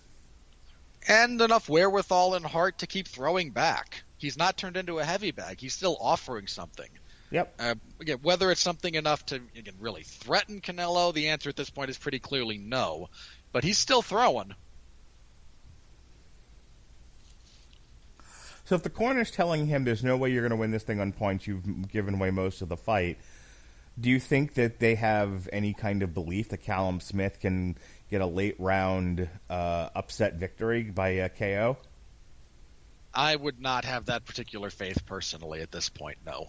And enough wherewithal and heart to keep throwing back. He's not turned into a heavy bag. He's still offering something. Yep. Again, whether it's something enough to really threaten Canelo, the answer at this point is pretty clearly no. But he's still throwing. So if the corner's telling him there's no way you're going to win this thing on points, you've given away most of the fight, do you think that they have any kind of belief that Callum Smith can get a late round upset victory by KO? I would not have that particular faith personally at this point, no.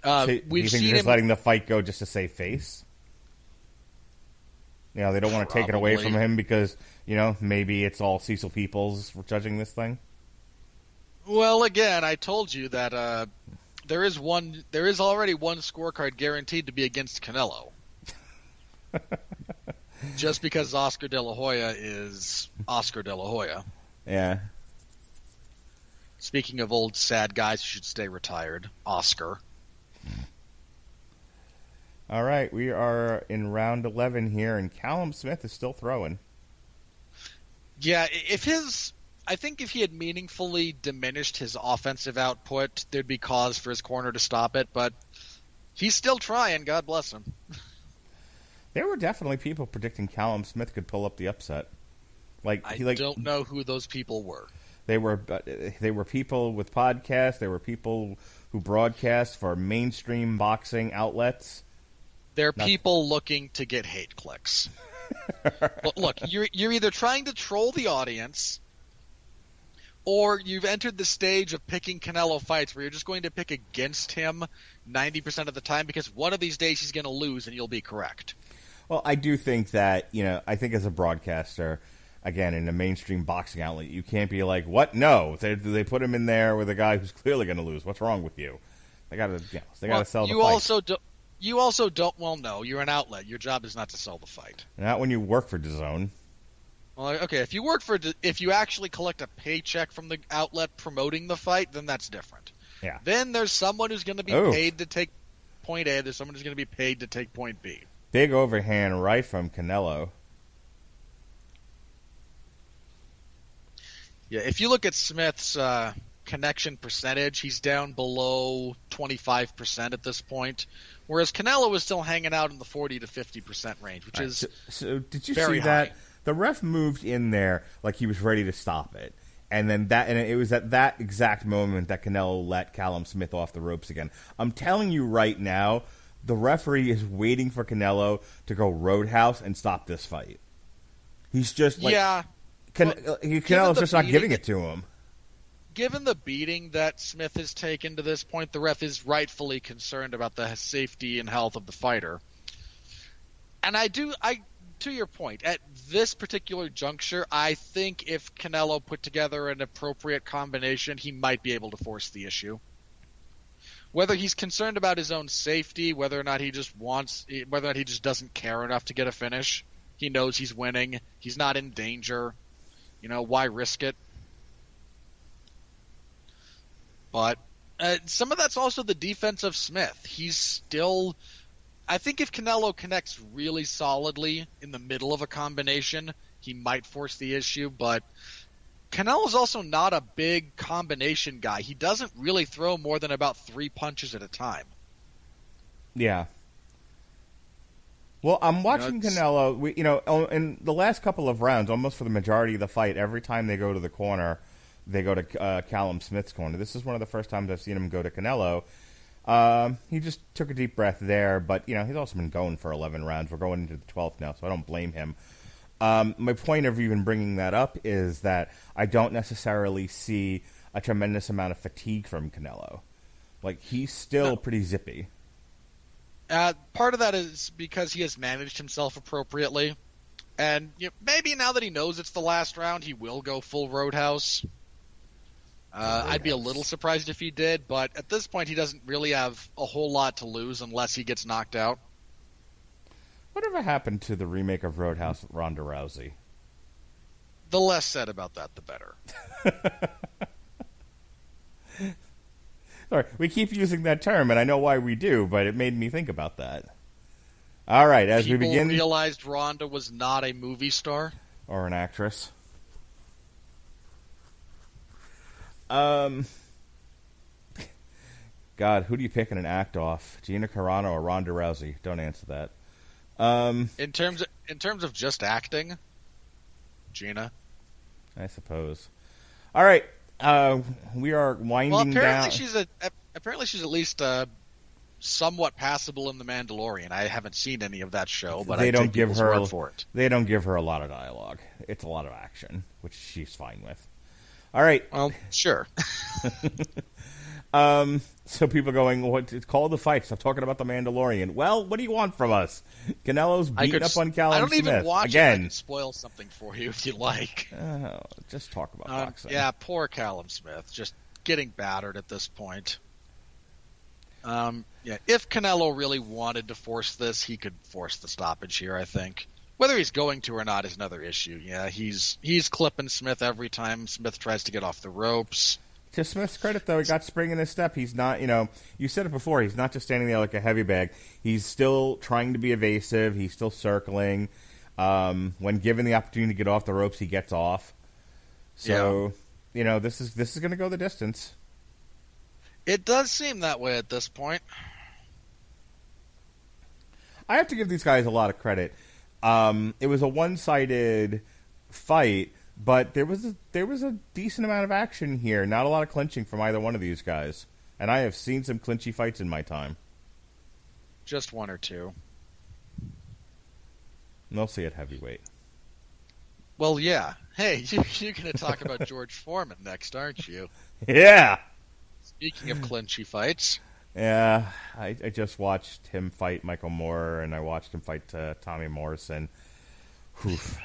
So you think they're just letting the fight go just to save face? You know, they don't want to take it away from him because, you know, maybe it's all Cecil Peoples judging this thing? Well, again, I told you that there is already one scorecard guaranteed to be against Canelo. Just because Oscar De La Hoya is Oscar De La Hoya. Yeah. Speaking of old sad guys who should stay retired, Oscar. All right, we are in round 11 here, and Callum Smith is still throwing. Yeah, I think if he had meaningfully diminished his offensive output, there'd be cause for his corner to stop it, but he's still trying, God bless him. There were definitely people predicting Callum Smith could pull up the upset. I don't know who those people were. They were people with podcasts. There were people who broadcast for mainstream boxing outlets. They're people looking to get hate clicks. Look, you're either trying to troll the audience, or you've entered the stage of picking Canelo fights where you're just going to pick against him 90% of the time because one of these days he's going to lose and you'll be correct. Well, I do think that, I think as a broadcaster, again, in a mainstream boxing outlet, you can't be like, what? No, they put him in there with a guy who's clearly going to lose. What's wrong with you? They got to sell the fight. You also don't. Well, no, you're an outlet. Your job is not to sell the fight. Not when you work for DAZN. Well, okay, if you actually collect a paycheck from the outlet promoting the fight, then that's different. Yeah. Then there's someone who's going to be paid to take point A. There's someone who's going to be paid to take point B. Big overhand right from Canelo. Yeah, if you look at Smith's connection percentage, he's down below 25% at this point, whereas Canelo is still hanging out in the 40 to 50% range, which is so did you very see that? high. The ref moved in there like he was ready to stop it. And then it was at that exact moment that Canelo let Callum Smith off the ropes again. I'm telling you right now, the referee is waiting for Canelo to go roadhouse and stop this fight. He's just like... Yeah. Canelo's just not giving it to him. Given the beating that Smith has taken to this point, the ref is rightfully concerned about the safety and health of the fighter. And to your point, at this particular juncture, I think if Canelo put together an appropriate combination, he might be able to force the issue. Whether he's concerned about his own safety, whether or not he just doesn't care enough to get a finish, he knows he's winning, he's not in danger. Why risk it? But some of that's also the defense of Smith. He's still... I think if Canelo connects really solidly in the middle of a combination, he might force the issue, but Canelo's also not a big combination guy. He doesn't really throw more than about 3 punches at a time. Yeah. Well, I'm watching Canelo. In the last couple of rounds, almost for the majority of the fight, every time they go to the corner, they go to Callum Smith's corner. This is one of the first times I've seen him go to Canelo. He just took a deep breath there, but he's also been going for 11 rounds. We're going into the 12th now, so I don't blame him. My point of even bringing that up is that I don't necessarily see a tremendous amount of fatigue from Canelo. Like, he's still pretty zippy. Part of that is because he has managed himself appropriately. And maybe now that he knows it's the last round, he will go full Roadhouse. I'd be a little surprised if he did, but at this point he doesn't really have a whole lot to lose unless he gets knocked out. Whatever happened to the remake of Roadhouse with Ronda Rousey? The less said about that, the better. Sorry, we keep using that term, and I know why we do, but it made me think about that. All right, as we begin... People realized Ronda was not a movie star? Or an actress. God, who do you pick in an act-off? Gina Carano or Ronda Rousey? Don't answer that. In terms of just acting, Gina. I suppose. All right, we are winding down. Apparently she's at least somewhat passable in The Mandalorian. I haven't seen any of that show, but I take people's word for it. They don't give her a lot of dialogue. It's a lot of action, which she's fine with. All right. Well, sure. So people going, it's called The Fight. Stop talking about The Mandalorian. Well, what do you want from us? Canelo's beating up on Callum Smith. I don't even watch again. it. I can spoil something for you if you like. Just talk about boxing. Yeah, poor Callum Smith. Just getting battered at this point. If Canelo really wanted to force this, he could force the stoppage here, I think. Whether he's going to or not is another issue. Yeah, he's clipping Smith every time Smith tries to get off the ropes. To Smith's credit, though, he got spring in his step. He's not, you said it before, he's not just standing there like a heavy bag. He's still trying to be evasive. He's still circling. When given the opportunity to get off the ropes, he gets off. So, this is going to go the distance. It does seem that way at this point. I have to give these guys a lot of credit. It was a one-sided fight, but there was a decent amount of action here. Not a lot of clinching from either one of these guys. And I have seen some clinchy fights in my time. Just one or two. Mostly at heavyweight. Well, yeah. Hey, you're going to talk about George Foreman next, aren't you? Yeah! Speaking of clinchy fights. Yeah, I just watched him fight Michael Moore, and I watched him fight Tommy Morrison. Oof.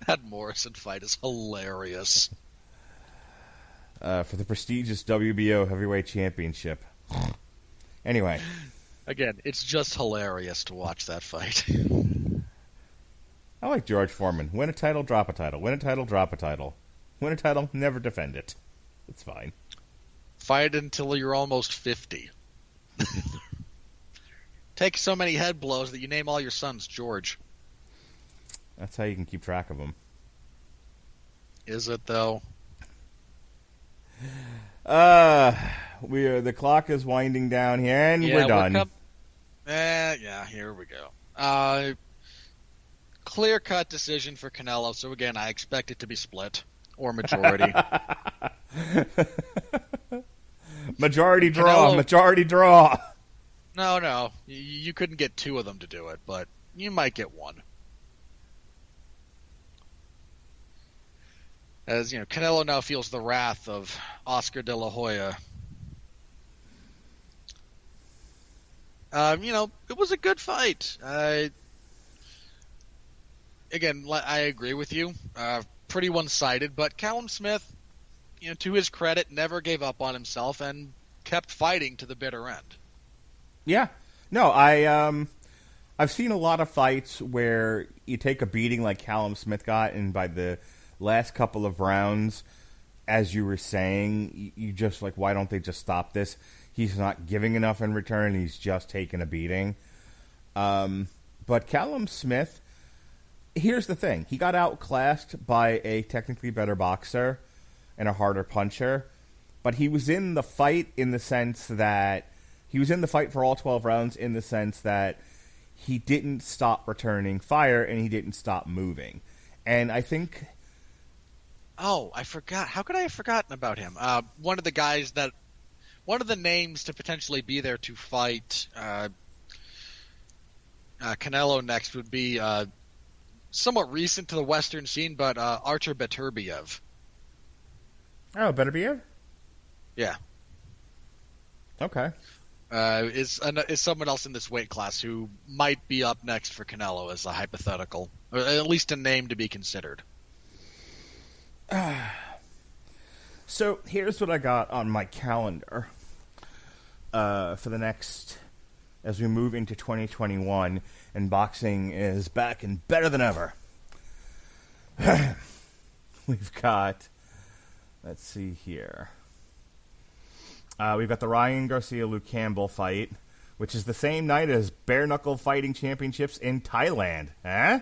That Morrison fight is hilarious. For the prestigious WBO Heavyweight Championship. Anyway. Again, it's just hilarious to watch that fight. I like George Foreman. Win a title, drop a title. Win a title, drop a title. Win a title, never defend it. It's fine. Fight until you're almost 50. Take so many head blows that you name all your sons George. That's how you can keep track of them. Is it, though? The clock is winding down here, and we're done. Here we go. Clear-cut decision for Canelo, so again, I expect it to be split, or majority. Majority draw. No. You couldn't get two of them to do it, but you might get one. As Canelo now feels the wrath of Oscar De La Hoya. It was a good fight. Again, I agree with you. Pretty one-sided, but Callum Smith, to his credit, never gave up on himself and kept fighting to the bitter end. Yeah. No, I've seen a lot of fights where you take a beating like Callum Smith got, and by the last couple of rounds, as you were saying, you just like, why don't they just stop this? He's not giving enough in return. He's just taking a beating. But Callum Smith, here's the thing. He got outclassed by a technically better boxer and a harder puncher. But he was in the fight in the sense that he was in the fight for all 12 rounds in the sense that he didn't stop returning fire and he didn't stop moving. And I think... Oh, I forgot. How could I have forgotten about him? One of the names to potentially be there to fight Canelo next would be somewhat recent to the Western scene, but Artur Beterbiev. Oh, Beterbiev? Yeah. Okay. Is someone else in this weight class who might be up next for Canelo as a hypothetical, or at least a name to be considered. So here's what I got on my calendar for the next, as we move into 2021, and boxing is back and better than ever. We've got, let's see here. We've got the Ryan Garcia-Luke Campbell fight, which is the same night as Bare Knuckle Fighting Championships in Thailand. Huh?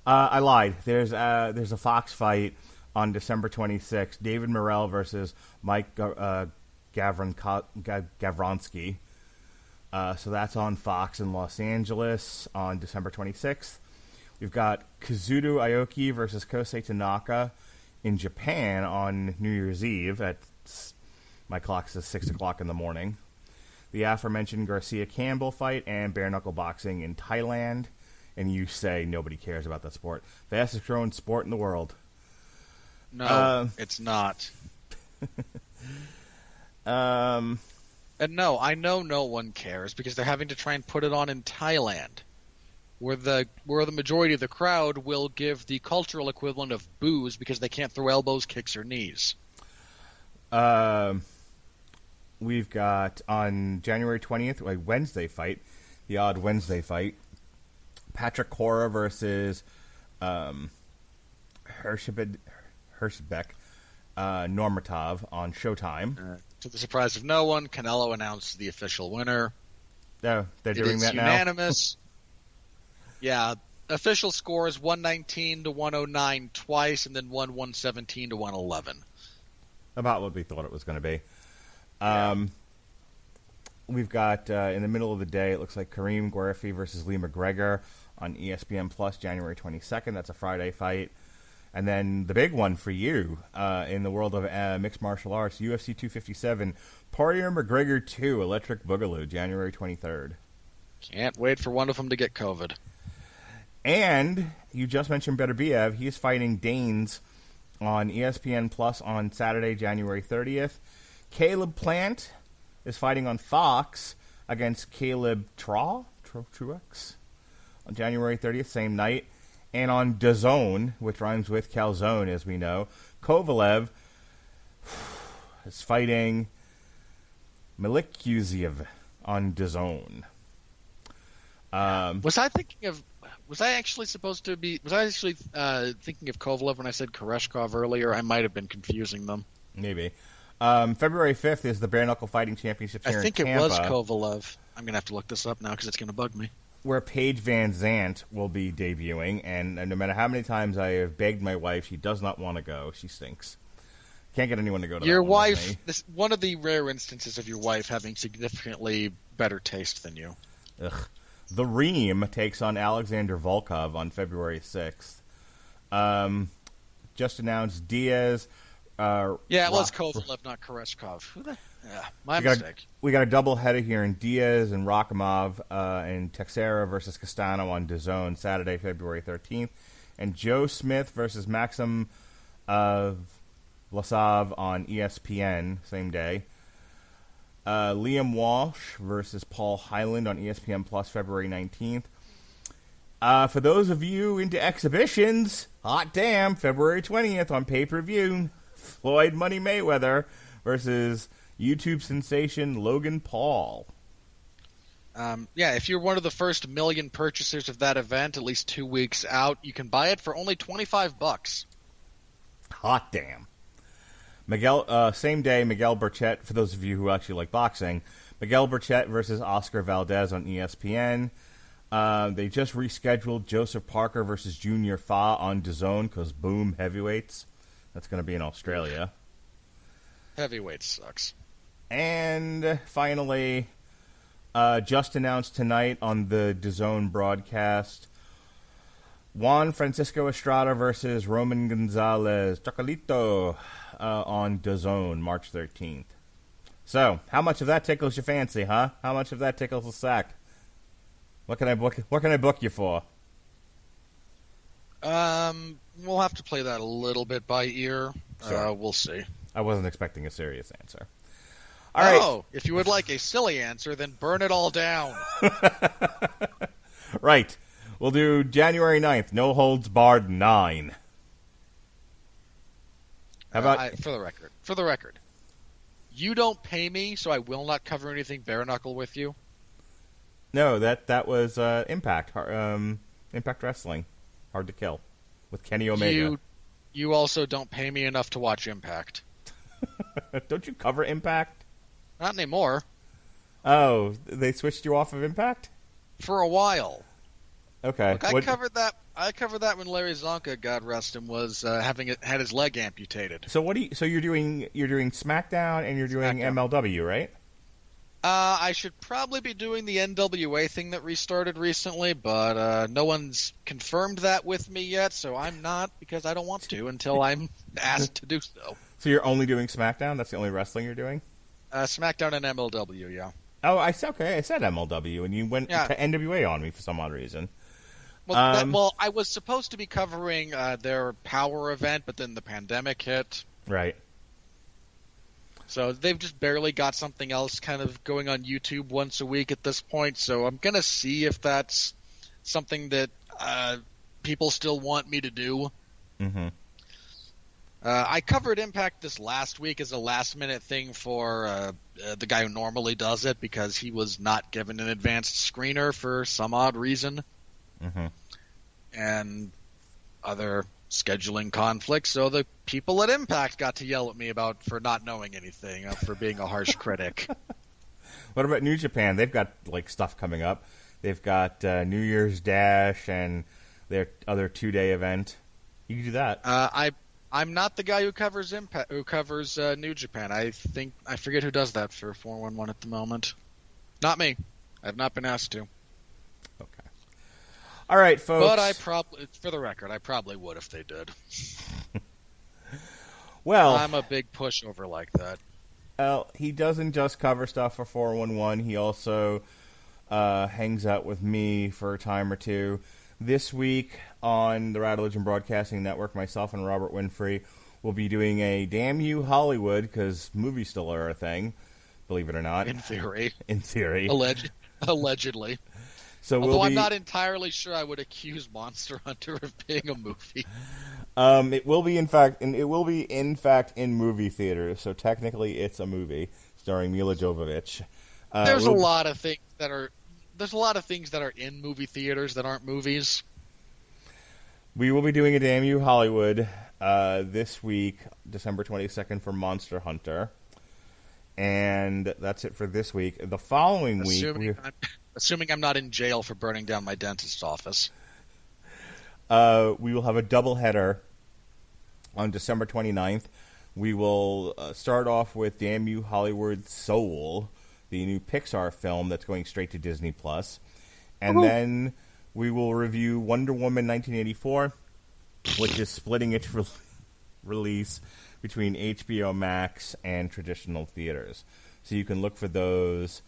I lied. There's a Fox fight on December 26th. David Morrell versus Mike Gavronsky. So that's on Fox in Los Angeles on December 26th. We've got Kazuto Aoki versus Kosei Tanaka in Japan on New Year's Eve at, my clock says 6 o'clock in the morning. The aforementioned Garcia-Campbell fight and bare knuckle boxing in Thailand. And you say nobody cares about that sport. Fastest growing sport in the world. No, it's not. And no, I know no one cares because they're having to try and put it on in Thailand, where the majority of the crowd will give the cultural equivalent of boos because they can't throw elbows, kicks, or knees. We've got on January 20th a Wednesday fight, the odd Wednesday fight. Patrick Cora versus Hershbek Normatov on Showtime. To the surprise of no one, Canelo announced the official winner. Oh, they're doing that now? Unanimous. Yeah, official score is 119 to 109 twice, and then 117 to 111. About what we thought it was going to be. Yeah. We've got, in the middle of the day, it looks like Kareem Guerfi versus Lee McGregor on ESPN Plus, January 22nd. That's a Friday fight. And then the big one for you in the world of mixed martial arts, UFC 257, Poirier McGregor 2, Electric Boogaloo, January 23rd. Can't wait for one of them to get COVID. And you just mentioned Beterbiev. He's fighting Danes on ESPN Plus on Saturday, January 30th. Caleb Plant is fighting on Fox against Caleb Truex on January 30th, same night. And on DAZN, which rhymes with calzone, as we know, Kovalev is fighting Milikuziev on DAZN. Was I thinking of thinking of Kovalev when I said Koreshkov earlier? I might have been confusing them. Maybe. February 5th is the Bare Knuckle Fighting Championships here in Tampa. I think it was Kovalev. I'm going to have to look this up now because it's going to bug me. Where Paige Van Zandt will be debuting, and no matter how many times I have begged my wife, she does not want to go. She stinks. Can't get anyone to go to your that one with me. wife. One of the rare instances of your wife having significantly better taste than you. Ugh. The Ream takes on Alexander Volkov on February 6th. Just announced Diaz. It was Kovalev, not Koreshkov. My mistake. We got a doubleheader here in Diaz and Rakhimov and Texera versus Castano on DAZN Saturday, February 13th. And Joe Smith versus Maxim Vlasov on ESPN, same day. Liam Walsh versus Paul Hyland on ESPN Plus, February 19th. For those of you into exhibitions, hot damn, February 20th on pay-per-view, Floyd Money Mayweather versus YouTube sensation Logan Paul. If you're one of the first million purchasers of that event, at least 2 weeks out, you can buy it for only $25. Hot damn. Same day, Miguel Burchett, for those of you who actually like boxing, Miguel Burchett versus Oscar Valdez on ESPN. They just rescheduled Joseph Parker versus Junior Fa on DAZN because boom, heavyweights. That's going to be in Australia. Heavyweight sucks. And finally, just announced tonight on the DAZN broadcast, Juan Francisco Estrada versus Roman Gonzalez Chocolito on DAZN, March 13th. So, how much of that tickles your fancy, huh? How much of that tickles the sack? What can I book you for? We'll have to play that a little bit by ear. Sure. We'll see. I wasn't expecting a serious answer. All right. Oh, if you would like a silly answer, then burn it all down. Right. We'll do January 9th, No Holds Barred 9. How about... For the record, you don't pay me, so I will not cover anything bare knuckle with you. No, that was Impact. Impact Wrestling. Hard to Kill. With Kenny Omega. You also don't pay me enough to watch Impact. Don't you cover Impact? Not anymore. Oh, they switched you off of Impact? For a while. Okay. Look, I covered that when Larry Zonka, God rest him, was had his leg amputated. So you're doing SmackDown and you're doing SmackDown. MLW, right? I should probably be doing the NWA thing that restarted recently, but no one's confirmed that with me yet, so I'm not, because I don't want to until I'm asked to do so. So you're only doing SmackDown? That's the only wrestling you're doing? SmackDown and MLW, yeah. Oh, I said MLW, and you went to NWA on me for some odd reason. Well, I was supposed to be covering their Power event, but then the pandemic hit. Right. So they've just barely got something else kind of going on YouTube once a week at this point. So I'm going to see if that's something that people still want me to do. Mm-hmm. I covered Impact this last week as a last-minute thing for the guy who normally does it because he was not given an advanced screener for some odd reason. Mm-hmm. And other scheduling conflicts, so the people at Impact got to yell at me for not knowing anything, for being a harsh critic. What about New Japan? They've got stuff coming up. They've got New Year's Dash and their other 2-day event. You can do that. I'm not the guy who covers Impact, who covers New Japan. I forget who does that for 411 at the moment. Not me. I've not been asked to. Okay. All right, folks. But for the record, I probably would if they did. Well, I'm a big pushover like that. Well, he doesn't just cover stuff for 411. He also hangs out with me for a time or two. This week on the Radulich and Broadcasting Network, myself and Robert Winfree will be doing a Damn You Hollywood, because movies still are a thing, believe it or not. In theory. In theory. Allegedly. So Although I'm not entirely sure I would accuse Monster Hunter of being a movie. It will be in fact in movie theaters. So technically, it's a movie starring Mila Jovovich. There's a lot of things that are in movie theaters that aren't movies. We will be doing a Damn You Hollywood this week, December 22nd, for Monster Hunter, and that's it for this week. The following week. Assuming I'm not in jail for burning down my dentist's office. We will have a doubleheader on December 29th. We will start off with Damn You Hollywood Soul, the new Pixar film that's going straight to Disney+. And then we will review Wonder Woman 1984, which is splitting its release between HBO Max and traditional theaters. So you can look for those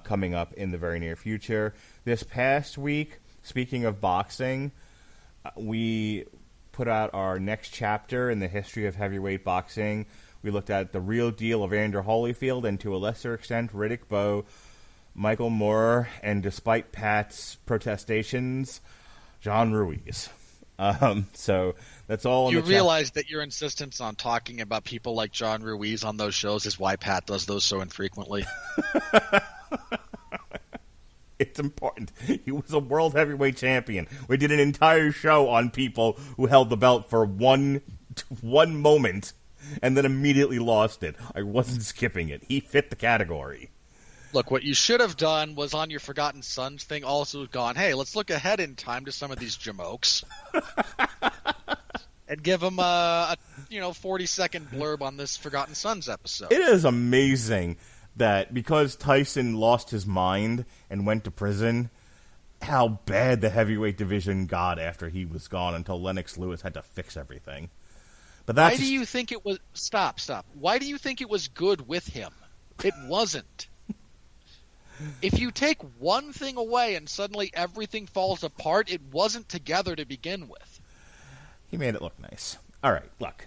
coming up in the very near future. This past week, speaking of boxing, we put out our next chapter in the history of heavyweight boxing. We looked at the real deal of Evander Holyfield and, to a lesser extent, Riddick Bowe, Michael Moore, and despite Pat's protestations, John Ruiz. So that's all. You realize that your insistence on talking about people like John Ruiz on those shows is why Pat does those so infrequently. It's important. He was a world heavyweight champion. We did an entire show on people who held the belt for one moment and then immediately lost it. I wasn't skipping it. He fit the category. Look, what you should have done was on your Forgotten Sons thing also gone, hey, let's look ahead in time to some of these jamokes. And give them a 40-second blurb on this Forgotten Sons episode. It is amazing that because Tyson lost his mind and went to prison, how bad the heavyweight division got after he was gone until Lennox Lewis had to fix everything. But that's Why do you think it was... Stop. Why do you think it was good with him? It wasn't. If you take one thing away and suddenly everything falls apart, it wasn't together to begin with. He made it look nice. All right, look.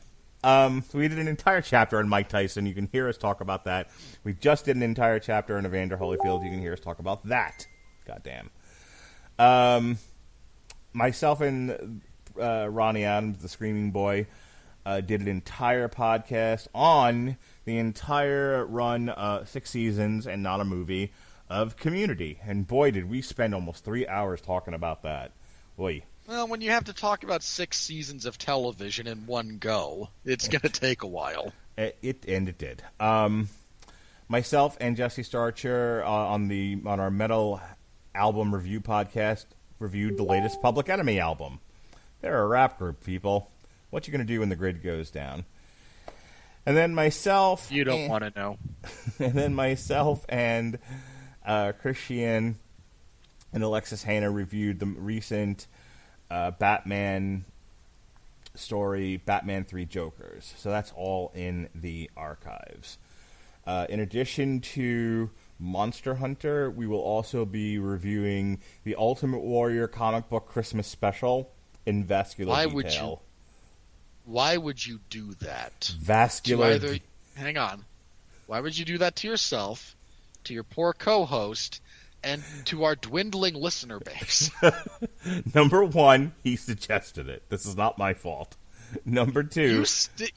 We did an entire chapter on Mike Tyson. You can hear us talk about that. We just did an entire chapter on Evander Holyfield. You can hear us talk about that. Goddamn. Myself and Ronnie Adams, the Screaming Boy, did an entire podcast on the entire run, 6 seasons and not a movie, of Community. And boy, did we spend almost 3 hours talking about that. Boy. Well, when you have to talk about 6 seasons of television in one go, it's going to take a while. It did. Myself and Jesse Starcher on our metal album review podcast reviewed the latest Public Enemy album. They're a rap group, people. What you going to do when the grid goes down? And then myself... You don't want to know. And then myself and Christian and Alexis Hannah reviewed the recent Batman story, Batman 3 Jokers. So that's all in the archives. In addition to Monster Hunter, we will also be reviewing the Ultimate Warrior comic book Christmas special in vascular detail. Why would you do that? Vascular. Hang on. Why would you do that to yourself, to your poor co-host, and to our dwindling listener base? Number one, he suggested it. This is not my fault. Number two...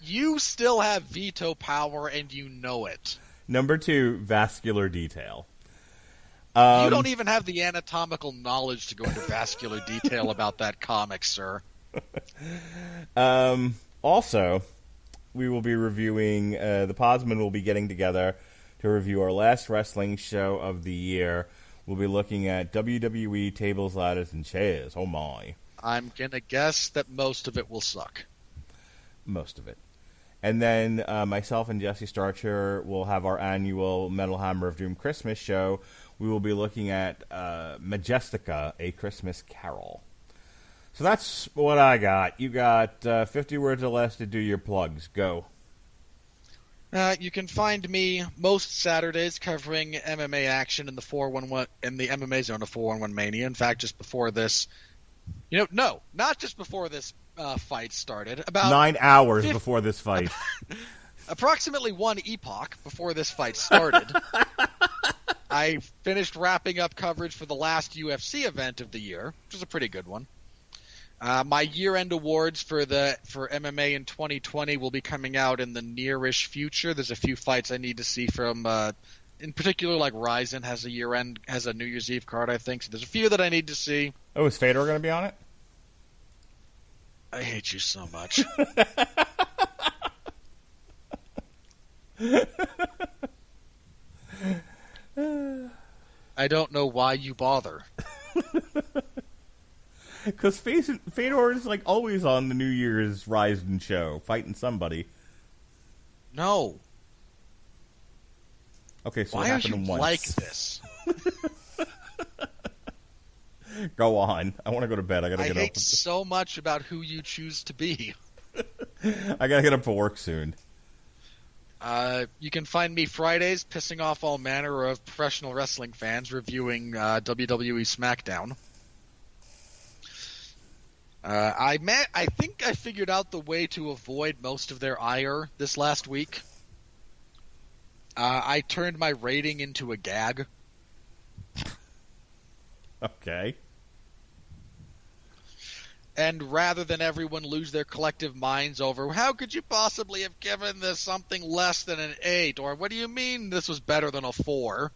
You still have veto power, and you know it. Number two, vascular detail. You don't even have the anatomical knowledge to go into vascular detail about that comic, sir. Also, we will be reviewing... the Podsman will be getting together to review our last wrestling show of the year. We'll be looking at WWE Tables, Ladders, and Chairs. Oh, my. I'm going to guess that most of it will suck. Most of it. And then myself and Jesse Starcher will have our annual Metal Hammer of Doom Christmas show. We will be looking at Majestica, A Christmas Carol. So that's what I got. You got 50 words or less to do your plugs. Go. You can find me most Saturdays covering MMA action in the 411 in the MMA zone of 411 Mania. In fact, just before this, no, not just before this fight started. About 9 hours before this fight. Approximately one epoch before this fight started. I finished wrapping up coverage for the last UFC event of the year, which was a pretty good one. My year-end awards for MMA in 2020 will be coming out in the nearish future. There's a few fights I need to see from, in particular, like Ryzen has a New Year's Eve card, I think. So there's a few that I need to see. Oh, is Fedor going to be on it? I hate you so much. I don't know why you bother. Because Fedor is like always on the New Year's Ryzen show, fighting somebody. No. Okay, so why it are happened you once. like this? Go on. I want to go to bed. I gotta get up. I hate so much about who you choose to be. I gotta get up for work soon. You can find me Fridays pissing off all manner of professional wrestling fans reviewing WWE SmackDown. I think I figured out the way to avoid most of their ire this last week. I turned my rating into a gag. Okay. And rather than everyone lose their collective minds over, how could you possibly have given this something less than an 8? Or what do you mean this was better than a 4?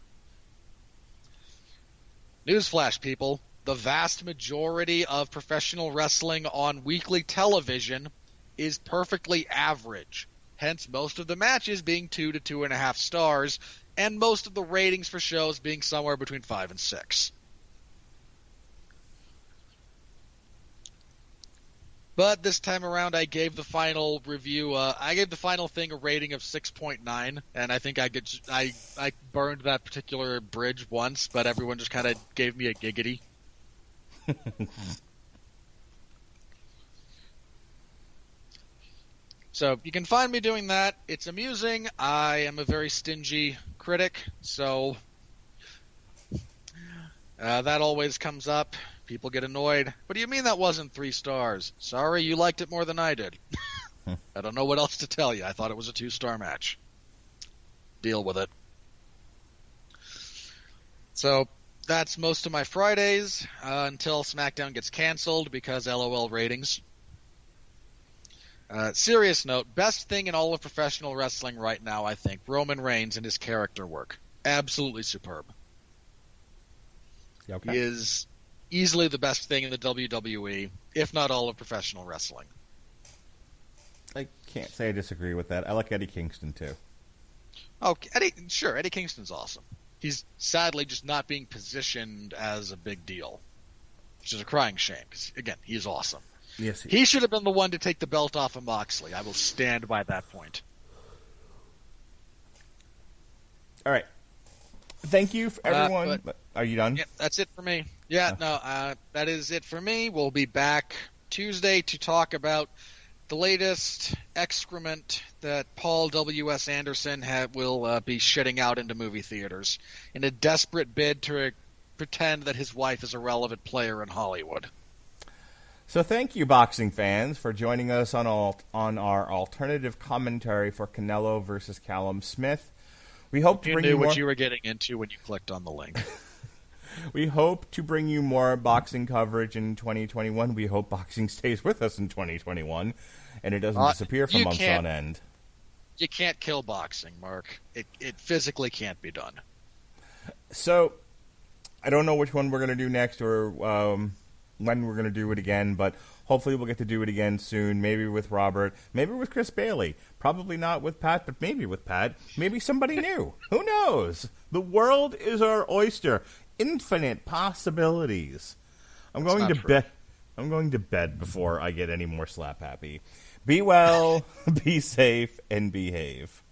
Newsflash, people. The vast majority of professional wrestling on weekly television is perfectly average. Hence, most of the matches being 2 to 2.5 stars, and most of the ratings for shows being somewhere between 5 and 6. But this time around, I gave the final review. I gave the final thing a rating of 6.9, and I think I burned that particular bridge once, but everyone just kind of gave me a giggity. So you can find me doing that. It's amusing. I am a very stingy critic, so that always comes up. People get annoyed. What do you mean that wasn't 3 stars? Sorry, you liked it more than I did. I don't know what else to tell you. I thought it was a 2-star match. Deal with it. So that's most of my Fridays until SmackDown gets canceled because LOL ratings. Serious note, best thing in all of professional wrestling right now, I think, Roman Reigns and his character work. Absolutely superb. Okay. He is easily the best thing in the WWE, if not all of professional wrestling. I can't say I disagree with that. I like Eddie Kingston, too. Oh, Eddie Kingston's awesome. He's sadly just not being positioned as a big deal, which is a crying shame, because, again, he's awesome. Yes, he should have been the one to take the belt off of Moxley. I will stand by that point. All right. Thank you, everyone. Are you done? Yeah, that's it for me. Yeah, that is it for me. We'll be back Tuesday to talk about the latest excrement that Paul W.S. Anderson will be shitting out into movie theaters in a desperate bid to pretend that his wife is a relevant player in Hollywood. So thank you, boxing fans, for joining us on our alternative commentary for Canelo versus Callum Smith. We hope to bring you more... what you were getting into when you clicked on the link. We hope to bring you more boxing coverage in 2021. We hope boxing stays with us in 2021, and it doesn't disappear for months on end. You can't kill boxing, Mark. It physically can't be done. So, I don't know which one we're going to do next or when we're going to do it again, but hopefully we'll get to do it again soon, maybe with Robert, maybe with Chris Bailey. Probably not with Pat, but maybe with Pat. Maybe somebody new. Who knows? The world is our oyster. Infinite possibilities. I'm going to bed before I get any more slap happy. Be well, be safe, and behave.